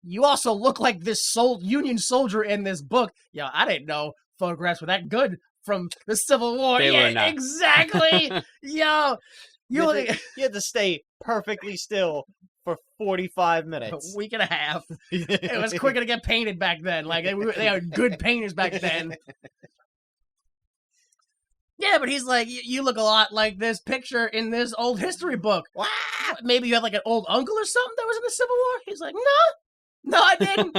you also look like this Union soldier in this book." Yo, I didn't know photographs were that good from the Civil War. They Yeah, were not. exactly. Yo, You only You had to stay perfectly still for 45 a minutes. week and a half. It was quicker to get painted back then. Like they were good painters back then. Yeah, but he's like, you look a lot like this picture in this old history book. Wow. Maybe you have like an old uncle or something that was in the Civil War? He's like, no, I didn't.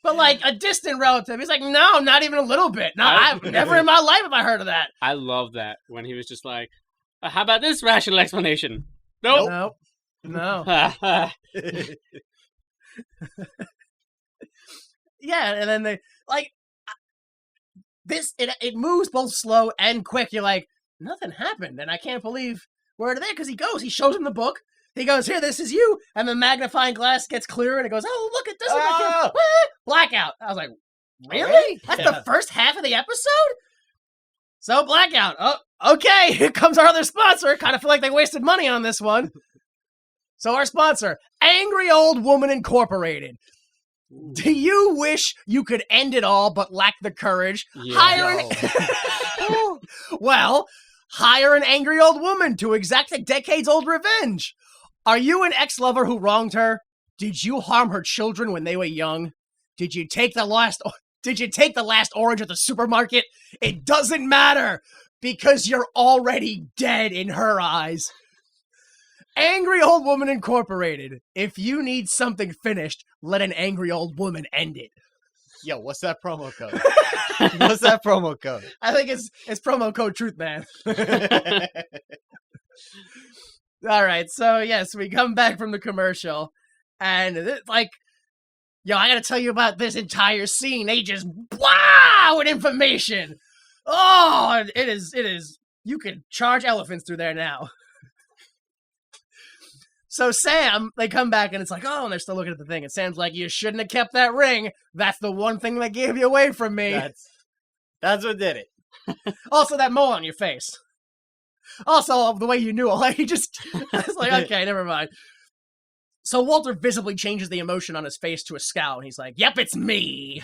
But like a distant relative. He's like, no, not even a little bit. No, I've never in my life have I heard of that. I love that when he was just like, how about this rational explanation? Nope. No. Yeah, and then they like this. It moves both slow and quick. You're like, nothing happened, and I can't believe where it is because he goes. He shows him the book. He goes, here, this is you, and the magnifying glass gets clearer, and it goes, oh, look at this. Oh. Blackout. I was like, really? Already? That's Yeah. the first half of the episode? So blackout. Oh, okay. Here comes our other sponsor. Kind of feel like they wasted money on this one. So our sponsor, Angry Old Woman Incorporated. Do you wish you could end it all but lack the courage? Yeah. Well, hire an angry old woman to exact a decades-old revenge. Are you an ex-lover who wronged her? Did you harm her children when they were young? Did you take the last orange at the supermarket? It doesn't matter because you're already dead in her eyes. Angry Old Woman Incorporated. If you need something finished, let an angry old woman end it. Yo, what's that promo code? What's that promo code? I think it's promo code Truthman. All right, so yes, we come back from the commercial, and I gotta tell you about this entire scene. They just wow with information. Oh, it is. You could charge elephants through there now. So Sam, they come back and it's like, oh, and they're still looking at the thing. And Sam's like, you shouldn't have kept that ring. That's the one thing that gave you away from me. That's what did it. Also, that mole on your face. Also, the way you knew, like he just, it's like, okay, never mind. So Walter visibly changes the emotion on his face to a scowl, and he's like, yep, it's me.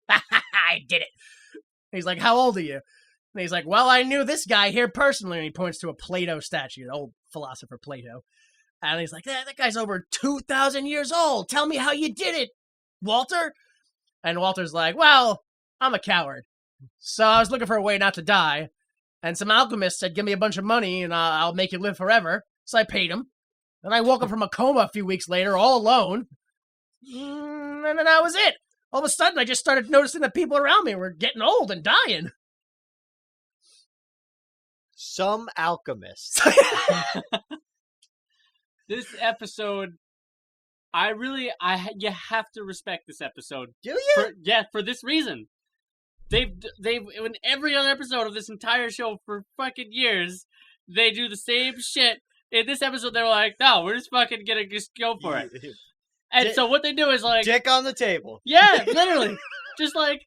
I did it. And he's like, how old are you? And he's like, well, I knew this guy here personally, and he points to a Plato statue, an old philosopher Plato. And he's like, that guy's over 2,000 years old. Tell me how you did it, Walter. And Walter's like, well, I'm a coward. So I was looking for a way not to die. And some alchemist said, give me a bunch of money and I'll make you live forever. So I paid him. And I woke up from a coma a few weeks later, all alone. And then that was it. All of a sudden, I just started noticing that people around me were getting old and dying. Some alchemist. This episode, you have to respect this episode. Do you? For this reason. They've in every other episode of this entire show for fucking years, they do the same shit. In this episode, they're like, no, we're just fucking gonna just go for it. And so what they do is like, Dick on the table. yeah, literally, just like,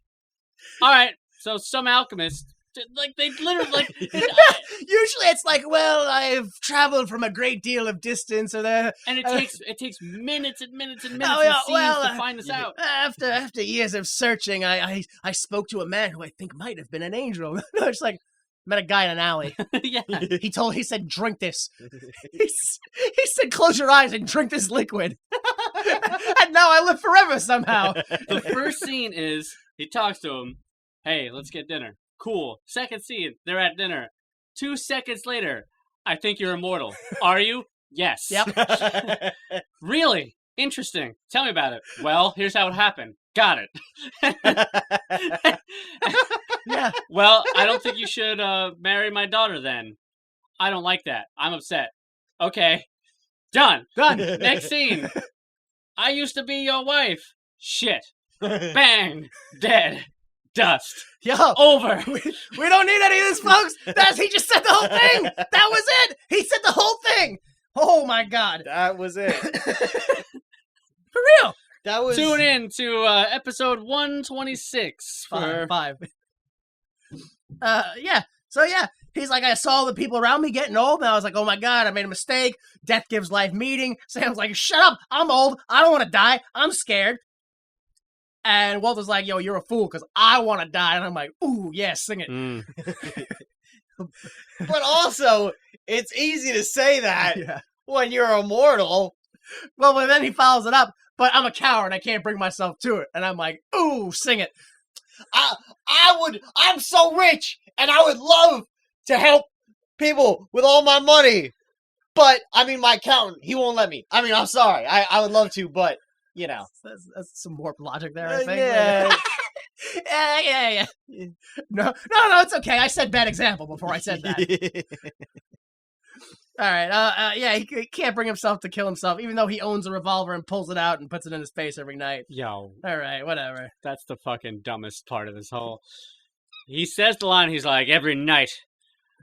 all right, so some alchemist. Like, they literally, like... Usually it's like, well, I've traveled from a great deal of distance, or the... And it takes minutes and minutes and minutes and scenes to find this out. After years of searching, I spoke to a man who I think might have been an angel. It's like, met a guy in an alley. Yeah. He said, drink this. He said, close your eyes and drink this liquid. And now I live forever somehow. The first scene is, he talks to him, hey, let's get dinner. Cool. Second scene, they're at dinner. 2 seconds later, I think you're immortal. Are you? Yes. Yep. Really? Interesting. Tell me about it. Well, here's how it happened. Got it. Yeah. Well, I don't think you should marry my daughter then. I don't like that. I'm upset. Okay. Done. Next scene. I used to be your wife. Shit. Bang. Dead. Dust. Yo. Over. We don't need any of this, folks. He just said the whole thing. That was it. He said the whole thing. Oh, my God. That was it. For real. That was... Tune in to episode 126 for... Five. Yeah. So, yeah. He's like, I saw the people around me getting old, and I was like, oh, my God, I made a mistake. Death gives life meaning. Sam's like, shut up. I'm old. I don't want to die. I'm scared. And Walter's like, yo, you're a fool because I want to die. And I'm like, ooh, yeah, sing it. But also, it's easy to say that Yeah. when you're immortal. Well, but then he follows it up. But I'm a coward. I can't bring myself to it. And I'm like, ooh, sing it. I'm so rich, and I would love to help people with all my money. But, I mean, my accountant, he won't let me. I mean, I'm sorry. I would love to, but, you know. That's some warped logic there, I think. Yeah. Yeah. No, it's okay. I said bad example before I said that. All right. Yeah, he can't bring himself to kill himself, even though he owns a revolver and pulls it out and puts it in his face every night. Yo, All right, whatever. that's the fucking dumbest part of this whole... He says the line, he's like, every night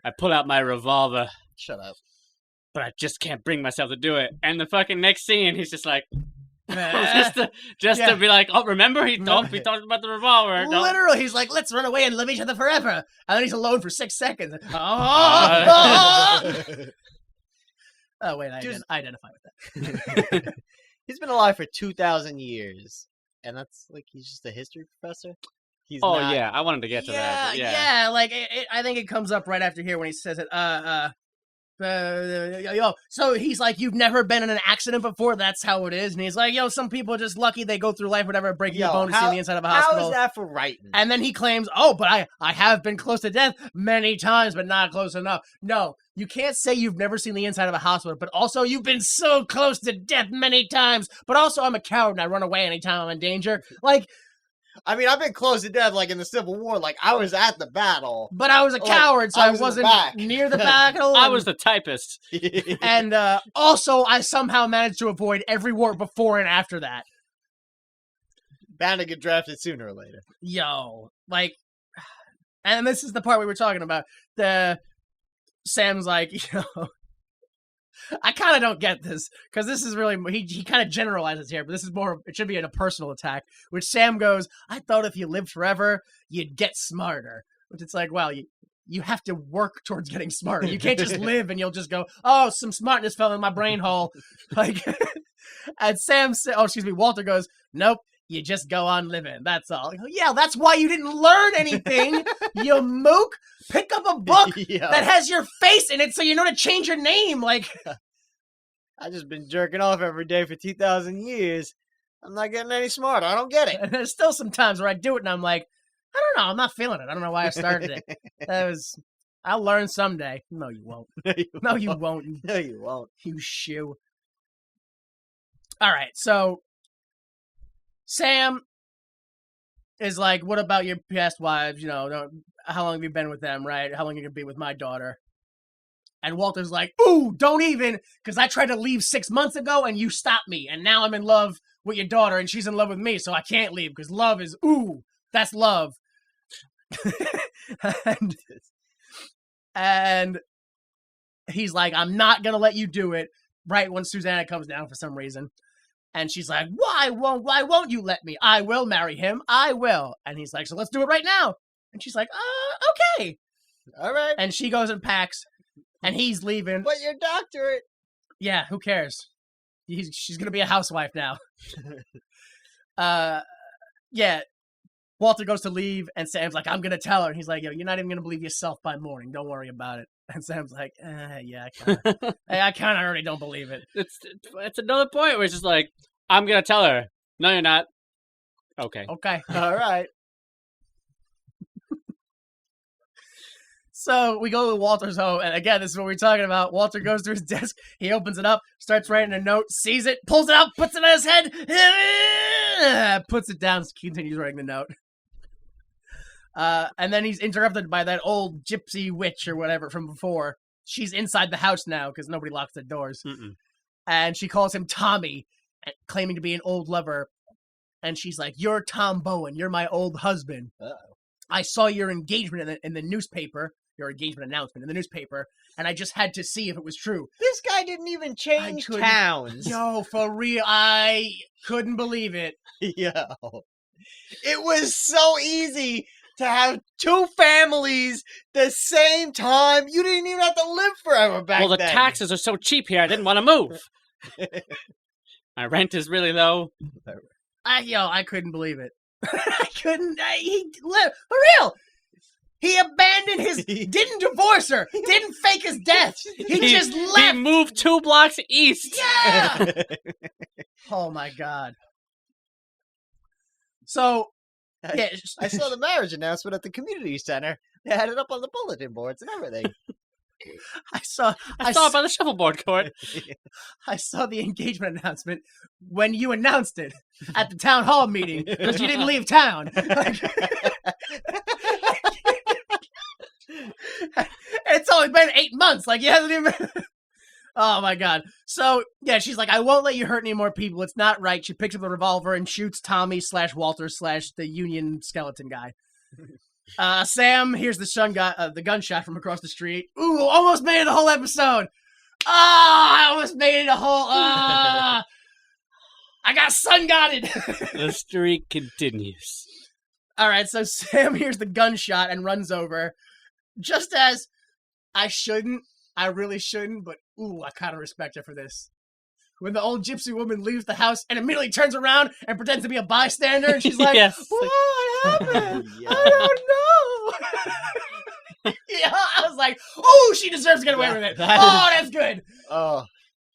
I pull out my revolver, Shut up. but I just can't bring myself to do it. And the fucking next scene, he's just like... just to be like, oh, remember? He talked about the revolver. No. Literally, he's like, let's run away and live each other forever. And then he's alone for 6 seconds. Oh, wait, I identify with that. He's been alive for 2,000 years. And that's like, he's just a history professor? He's not... Yeah, I wanted to get to that. Yeah, like, I think it comes up right after here when he says it. So he's like, you've never been in an accident before? That's how it is. And he's like, some people are just lucky they go through life whatever, breaking a bone to see the inside of a hospital. How is that for writing? And then he claims, but I have been close to death many times, but not close enough. No, you can't say you've never seen the inside of a hospital, but also you've been so close to death many times, but also I'm a coward and I run away anytime I'm in danger. Like, I mean, I've been close to death, like in the Civil War. Like, I was at the battle. but I was a coward, so I wasn't near the battle. I was the typist. And also, I somehow managed to avoid every war before and after that. Bound to get drafted sooner or later. Like, and this is the part we were talking about. Sam's like, I kind of don't get this, because this is really, he kind of generalizes here, but this is more, it should be a personal attack, which Sam goes, I thought if you lived forever, you'd get smarter. Which it's like, well, you have to work towards getting smarter. You can't just live and you'll just go, some smartness fell in my brain hole. Like, and Walter goes, nope, you just go on living. That's all. Yeah, that's why you didn't learn anything, you mook. Pick up a book that has your face in it so you know to change your name. Like, I've just been jerking off every day for 2,000 years. I'm not getting any smarter. I don't get it. And there's still some times where I do it and I'm like, I don't know. I'm not feeling it. I don't know why I started it. I'll learn someday. No, you won't. No, you won't. No, you won't. You shoe. All right. So Sam is like, what about your past wives? How long have you been with them, right? How long are you going to be with my daughter? And Walter's like, ooh, don't even, because I tried to leave 6 months ago and you stopped me. And now I'm in love with your daughter and she's in love with me, so I can't leave because love is, that's love. and he's like, I'm not going to let you do it right when Susanna comes down for some reason. And she's like, why won't you let me? I will marry him. I will. And he's like, so let's do it right now. And she's like, okay. All right. And she goes and packs, and he's leaving. But your doctorate. Yeah, who cares? She's going to be a housewife now. Yeah. Walter goes to leave, and Sam's like, I'm going to tell her. And he's like, you're not even going to believe yourself by morning. Don't worry about it. And Sam's like, yeah, I kind of already don't believe it. It's another point where it's just like, I'm going to tell her. No, you're not. Okay. Okay. All right. So we go to Walter's home, and again, this is what we're talking about. Walter goes to his desk, he opens it up, starts writing a note, sees it, pulls it out, puts it on his head, puts it down, continues writing the note. And then he's interrupted by that old gypsy witch or whatever from before. She's inside the house now because nobody locks the doors. And she calls him Tommy, claiming to be an old lover. And she's like, you're Tom Bowen, you're my old husband. Uh-oh. I saw your engagement in the newspaper. Your engagement announcement in the newspaper, and I just had to see if it was true. This guy didn't even change towns. Yo, for real, I couldn't believe it. Yo. It was so easy to have two families the same time. You didn't even have to live forever back then. Well, the taxes are so cheap here, I didn't want to move. My rent is really low. I couldn't believe it. I couldn't. For real. He abandoned his, didn't divorce her, didn't fake his death. He just left. He moved 2 blocks east. Yeah. Oh my God. So, yeah. I saw the marriage announcement at the community center. They had it up on the bulletin boards and everything. I saw it by the shuffleboard court. I saw the engagement announcement when you announced it at the town hall meeting because you didn't leave town. It's only been 8 months. Like, you hasn't even. Oh my God. So yeah, she's like, I won't let you hurt any more people. It's not right. She picks up the revolver and shoots Tommy / Walter / the Union skeleton guy. Sam hears the gunshot from across the street. Ooh, almost made it the whole episode. I almost made it a whole. I got sun-godded. The streak continues. All right, so Sam hears the gunshot and runs over. Just as I really shouldn't, but ooh, I kind of respect her for this. When the old gypsy woman leaves the house and immediately turns around and pretends to be a bystander, and she's like, Yes. what happened? I don't know. Yeah, I was like, oh, she deserves to get away with it. That's good. Oh,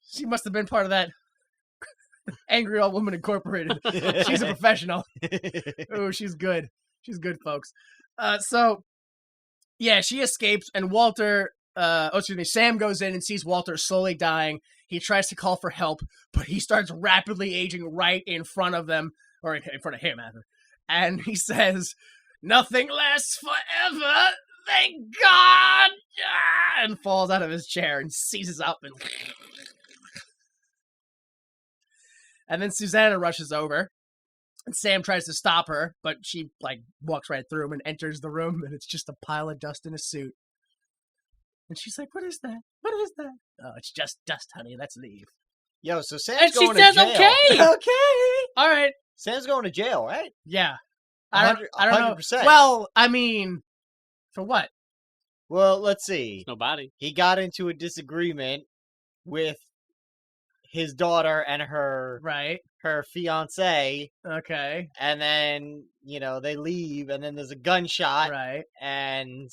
She must have been part of that Angry Old Woman Incorporated. She's a professional. Oh, she's good. She's good, folks. So, yeah, she escapes, and Sam goes in and sees Walter slowly dying. He tries to call for help, but he starts rapidly aging right in front of them, or in front of him, rather. And he says, nothing lasts forever, thank God! And falls out of his chair and seizes up. And then Susanna rushes over, and Sam tries to stop her, but she, walks right through him and enters the room, and it's just a pile of dust in a suit. And she's like, what is that? What is that? Oh, it's just dust, honey. Let's leave. yo, so Sam's And she going says, to jail. okay. Okay. All right. Sam's going to jail, right? Yeah. I don't know. 100%. Well, I mean, for what? Well, let's see. Nobody. He got into a disagreement with his daughter and her Right. fiance, Okay. and then they leave, and then there's a gunshot, Right. and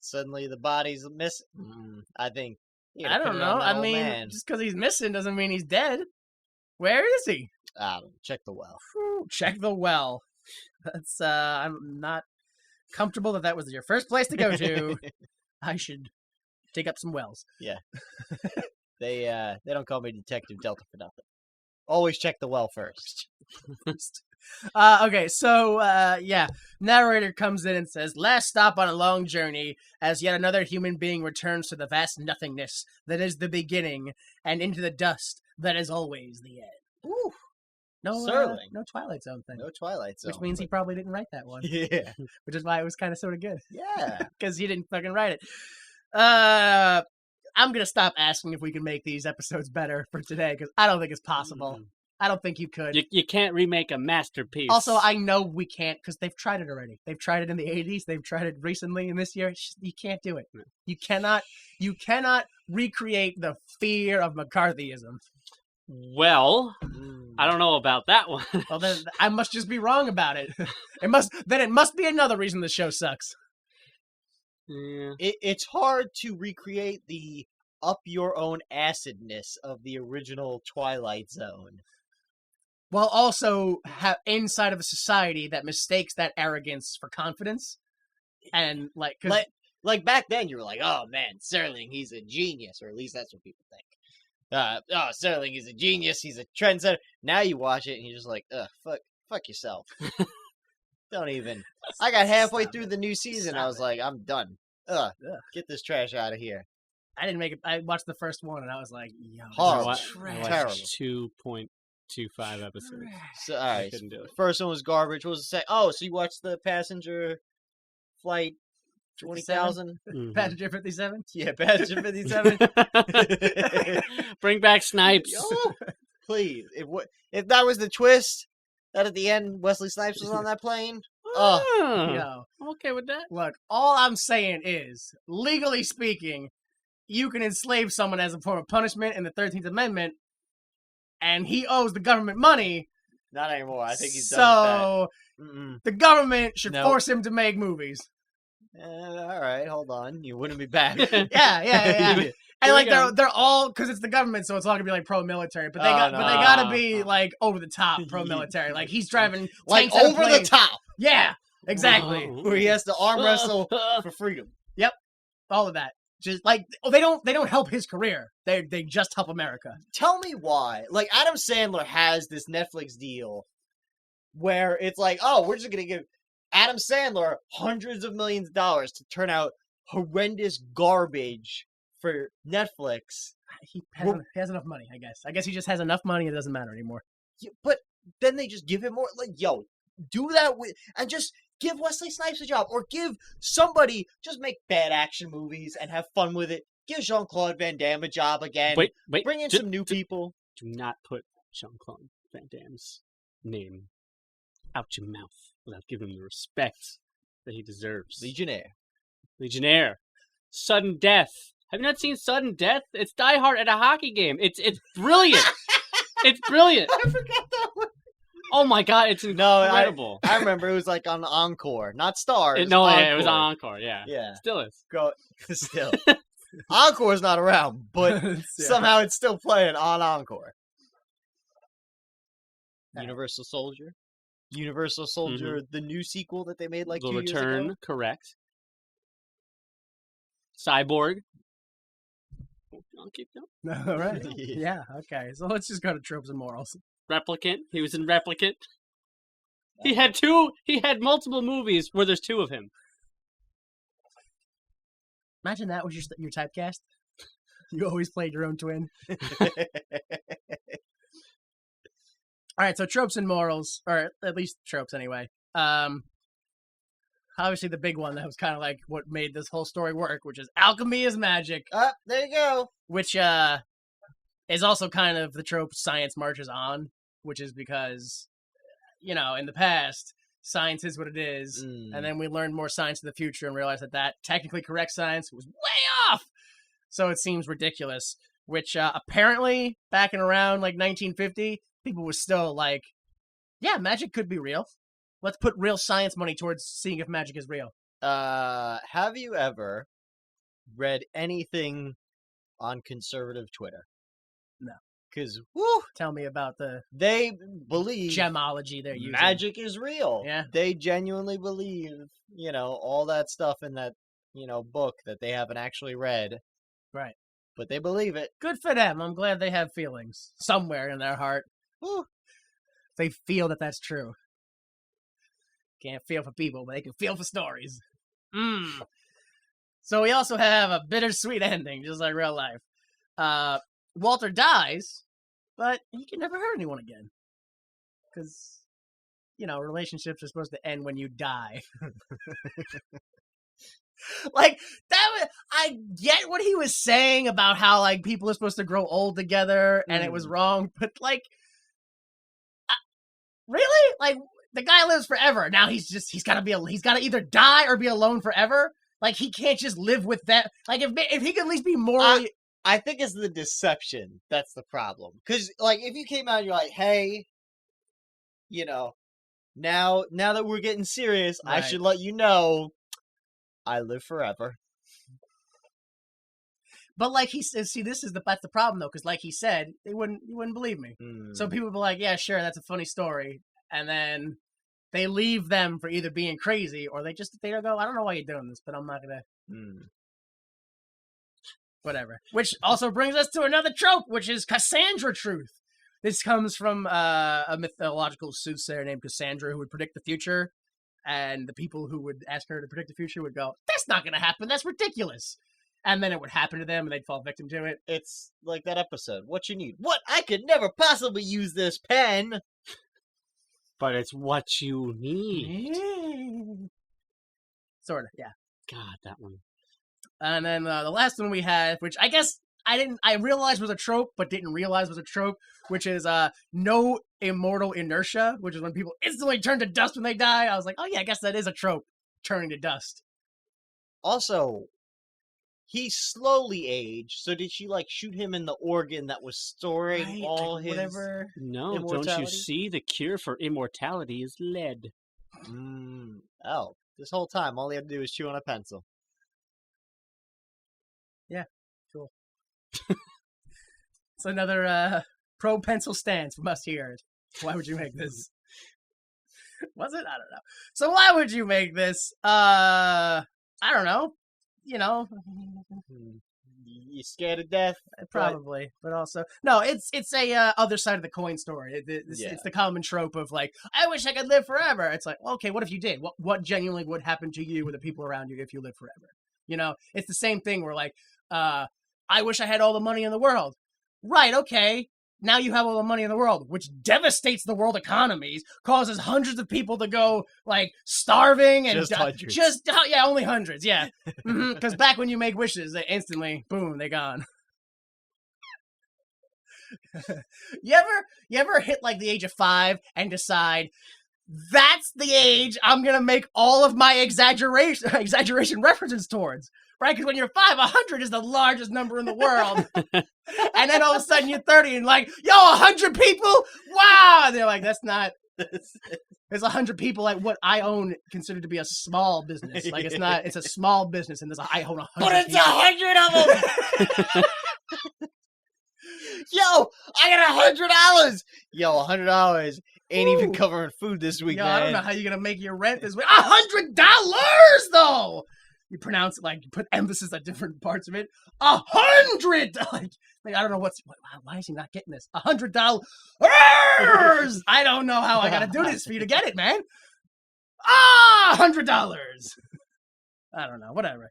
suddenly the body's missing. I think. I don't know. I mean, just because he's missing doesn't mean he's dead. Where is he? Check the well. Whew, check the well. That's I'm not comfortable that was your first place to go to. I should dig up some wells. Yeah. They don't call me Detective Delta for nothing. Always check the well first. Okay, so yeah, narrator comes in and says, last stop on a long journey as yet another human being returns to the vast nothingness that is the beginning and into the dust that is always the end. Ooh. No Twilight Zone thing. No Twilight Zone. Which means he probably didn't write that one. Yeah. Which is why it was kind of sort of good. Yeah. Because he didn't fucking write it. I'm going to stop asking if we can make these episodes better for today, because I don't think it's possible. I don't think you could. You can't remake a masterpiece. Also, I know we can't, because they've tried it already. They've tried it in the 80s. They've tried it recently in this year. You can't do it. You cannot recreate the fear of McCarthyism. Well, I don't know about that one. Well, then I must just be wrong about it. It must be another reason the show sucks. Yeah. It's hard to recreate the up your own acidness of the original Twilight Zone. While also inside of a society that mistakes that arrogance for confidence. And like back then you were like, oh man, Serling, he's a genius, or at least that's what people think. Serling, he's a genius, he's a trendsetter. Now you watch it and you're just like, fuck yourself. Don't even. I got halfway through the new season. I was like, I'm done. Get this trash out of here. I didn't make it. I watched the first one and I was like, yo, horrible. I watched 2.25 episodes. So, all right. Couldn't do it. First one was garbage. What was the second? Oh, so you watched the Passenger Flight 20,000? Mm-hmm. Passenger 57? Yeah, Passenger 57. Bring back Snipes. Oh, please. If that was the twist, that at the end Wesley Snipes was on that plane. Yo, I'm okay with that. look, all I'm saying is, legally speaking, you can enslave someone as a form of punishment in the 13th Amendment, and he owes the government money. Not anymore. I think he's done with So the government should force him to make movies. All right, hold on. You wouldn't be back. Yeah. And Here like we go. they're all because it's the government, so it's all gonna be like pro-military. But they Oh, got no. but they gotta be like over the top pro-military. Like he's driving Like tanks out of over the planes. top, Yeah, exactly. where he has to arm wrestle for freedom. All of that. Just like they don't help his career. They just help America. Tell me why. Like Adam Sandler has this Netflix deal where it's like, oh, we're just gonna give Adam Sandler hundreds of millions of dollars to turn out horrendous garbage for Netflix. He has enough money, I guess. I guess he just has enough money. It doesn't matter anymore. Yeah, but then they just give him more. Like, yo, do that with and just give Wesley Snipes a job, or give somebody just make bad action movies and have fun with it. Give Jean-Claude Van Damme a job again. Wait. Bring in some new people. Do not put Jean-Claude Van Damme's name out your mouth without giving him the respect that he deserves. Legionnaire. Sudden Death. Have you not seen Sudden Death? It's Die Hard at a hockey game. It's brilliant. It's brilliant. I forgot that one. Oh my god, it's incredible. I remember it was like on Encore, not Stars. It was on Encore. Yeah. Yeah. Still is. Still. Encore's not around, but somehow it's still playing on Encore. Universal Soldier. The new sequel that they made like The 2 years Return, ago. correct. Cyborg. I'll keep going. All right. Yeah. Okay. So let's just go to tropes and morals. Replicant. He was in Replicant. He had multiple movies where there's two of him. Imagine that was your typecast. You always played your own twin. All right, so tropes and morals, or at least tropes anyway. Obviously the big one that was kind of like what made this whole story work, which is alchemy is magic. There you go. Which is also kind of the trope science marches on, which is because, in the past, science is what it is, and then we learned more science in the future and realized that technically correct science was way off. So it seems ridiculous, which apparently back in around like 1950, people were still like, yeah, magic could be real. Let's put real science money towards seeing if magic is real. Have you ever read anything on conservative Twitter? No. Because, Tell me about they believe gemology they're using. magic is real. Yeah. They genuinely believe, all that stuff in that, book that they haven't actually read. Right. But they believe it. Good for them. I'm glad they have feelings somewhere in their heart. Woo. They feel that that's true. Can't feel for people, but they can feel for stories. So we also have a bittersweet ending, just like real life. Walter dies, but he can never hurt anyone again. Because, relationships are supposed to end when you die. Like, I get what he was saying about how, like, people are supposed to grow old together, and it was wrong, but, like, really? Like, the guy lives forever. Now he's got to either die or be alone forever. Like, he can't just live with that. Like, if he could at least be morally... I think it's the deception that's the problem. Because, like, if you came out and you're like, hey, now that we're getting serious, Right. I should let you know I live forever. But like he says, see, that's the problem though, because like he said, you wouldn't believe me. So people would be like, yeah, sure, that's a funny story, and then they leave them for either being crazy or they don't go, I don't know why you're doing this, but I'm not gonna. Whatever. Which also brings us to another trope, which is Cassandra truth. This comes from a mythological soothsayer named Cassandra who would predict the future. And the people who would ask her to predict the future would go, that's not going to happen. That's ridiculous. And then it would happen to them and they'd fall victim to it. It's like that episode. What you need? What? I could never possibly use this pen. But it's what you need. Sort of, yeah. God, that one. And then the last one we had, which I guess I realized was a trope, but didn't realize was a trope, which is no immortal inertia, which is when people instantly turn to dust when they die. I was like, oh yeah, I guess that is a trope, turning to dust. Also, he slowly aged, so did she, like, shoot him in the organ that was storing Right, all like, his... whatever. No, don't you Immortality? see? The cure for immortality is lead. Oh. This whole time, all he had to do was chew on a pencil. It's another pro pencil stance from us here. Why would you make this? Was it? I don't know. So why would you make this? I don't know. You know, You scared to death? probably, but also no. It's a other side of the coin story. It's the common trope of like, I wish I could live forever. It's like, well, okay, what if you did? What genuinely would happen to you or the people around you if you lived forever? You know, it's the same thing. Where like, I wish I had all the money in the world. Right? Okay. Now you have all the money in the world, which devastates the world economies, causes hundreds of people to go like starving and hundreds. only hundreds, yeah. Because back when you make wishes, they instantly, boom, they're gone. You ever hit like the age of 5 and decide that's the age I'm gonna make all of my exaggeration references towards? Right, because when you're 5, 100 is the largest number in the world. And then all of a sudden you're 30 and like, yo, 100 people? Wow! And they're like, that's not... There's 100 people at what I own considered to be a small business. Like, it's not... It's a small business and I own 100 But it's people. 100 of them! Yo, I got $100! Yo, $100 ain't even covering food this week, Yo, man. I don't know how you're gonna make your rent this week. $100 though! You pronounce it like, you put emphasis on different parts of it. 100! Like I don't know why is he not getting this? $100. I don't know how I gotta do this for you to get it, man. $100. I don't know. Whatever.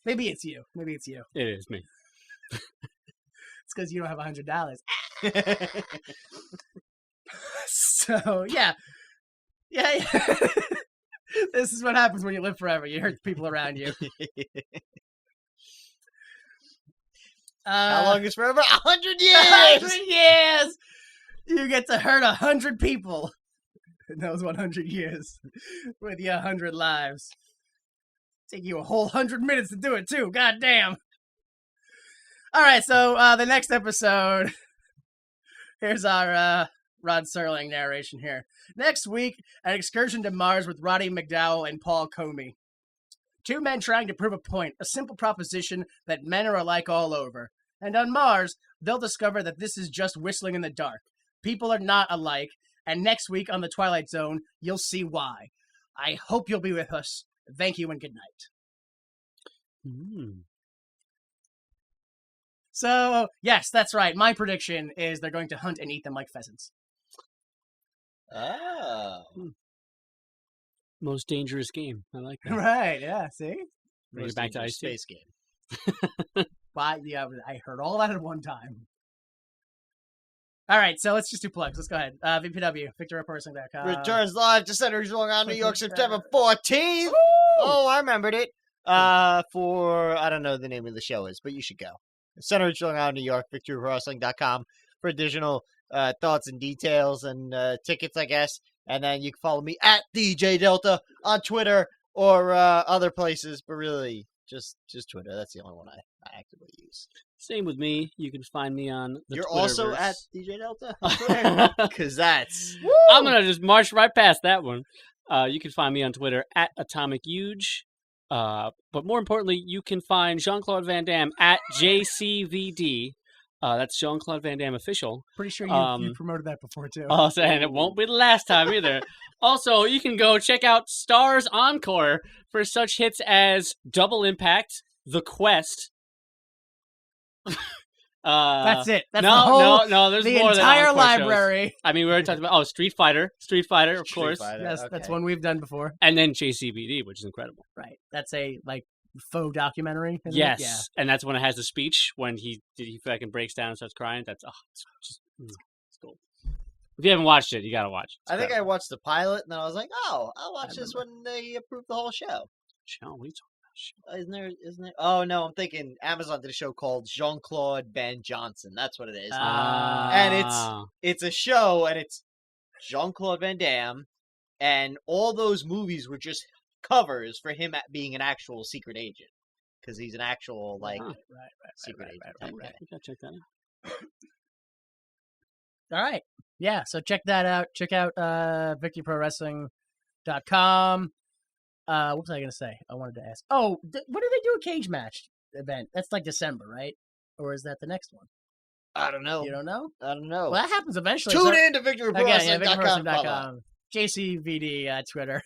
Maybe it's you. It is me. It's because you don't have $100. So yeah. This is what happens when you live forever. You hurt the people around you. How long is forever? 100 years! 100 years! You get to hurt 100 people in those 100 years with your 100 lives. Take you a whole 100 minutes to do it, too. God damn. All right, so the next episode, here's our Rod Serling narration here. Next week, an excursion to Mars with Roddy McDowell and Paul Comey. 2 men trying to prove a point, a simple proposition that men are alike all over. And on Mars, they'll discover that this is just whistling in the dark. People are not alike, and next week on The Twilight Zone, you'll see why. I hope you'll be with us. Thank you and good night. So, yes, that's right. My prediction is they're going to hunt and eat them like pheasants. Oh. Most dangerous game. I like that. Right, yeah, see? Bring it back to Ice Space game. But, yeah, I heard all that at one time. All right, so let's just do plugs. Let's go ahead. VPW, VictorReporting.com. Returns live to Centuries Long Island, New York, September 14th. Woo! Oh, I remembered it. For, I don't know the name of the show is, but you should go. Centuries Long Island, New York, VictorWrestling.com for additional thoughts and details and tickets, I guess. And then you can follow me at DJ Delta on Twitter or other places, but really just Twitter. That's the only one I actively use. Same with me. You can find me on the You're Twitterverse. also at DJ Delta on Twitter? Because that's... I'm going to just march right past that one. You can find me on Twitter at AtomicHuge. But more importantly, you can find Jean-Claude Van Damme at JCVD. That's Jean-Claude Van Damme official. Pretty sure you promoted that before, too. Also, and it won't be the last time either. Also, you can go check out Stars Encore for such hits as Double Impact, The Quest. That's it. That's the there's the more entire than library. Shows. I mean, we already talked about Street Fighter, of course. Yes, that's one we've done before. And then JCVD, which is incredible. Right. That's a faux documentary. Isn't Yes, it? Yeah. And that's when it has the speech when he fucking breaks down and starts crying. That's it's cool. If you haven't watched it, you gotta watch it. I think I watched the pilot and then I was like, oh, I'll watch this when they approve the whole show. What are you talking about? Isn't there? Oh no, I'm thinking Amazon did a show called Jean-Claude Van Johnson. That's what it is. And it's a show, and it's Jean-Claude Van Damme, and all those movies were just covers for him being an actual secret agent, because he's an actual secret agent. Okay, we gotta check that out. All right. Yeah, so check that out. Check out VictoryProWrestling.com. What was I going to say? I wanted to ask. Oh, when do they do a cage match event? That's like December, right? Or is that the next one? I don't know. You don't know? I don't know. Well, that happens eventually. Tune So- in to Again, yeah, VictoryProWrestling.com. VictoryProWrestling.com. JCVD Twitter.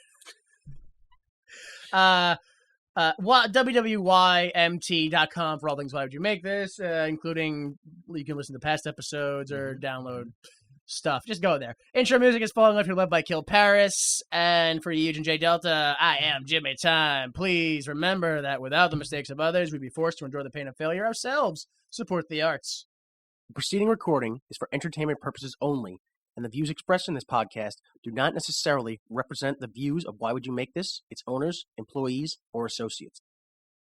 WWYMT.com for all things Why Would You Make This, including you can listen to past episodes or download stuff. Just go there. Intro music is Falling Off Your Love by Kill Paris. And for Eugene J. Delta, I am Jimmy Time. Please remember that without the mistakes of others, we'd be forced to endure the pain of failure ourselves. Support the arts. The preceding recording is for entertainment purposes only, and the views expressed in this podcast do not necessarily represent the views of Why Would You Make This, its owners, employees, or associates.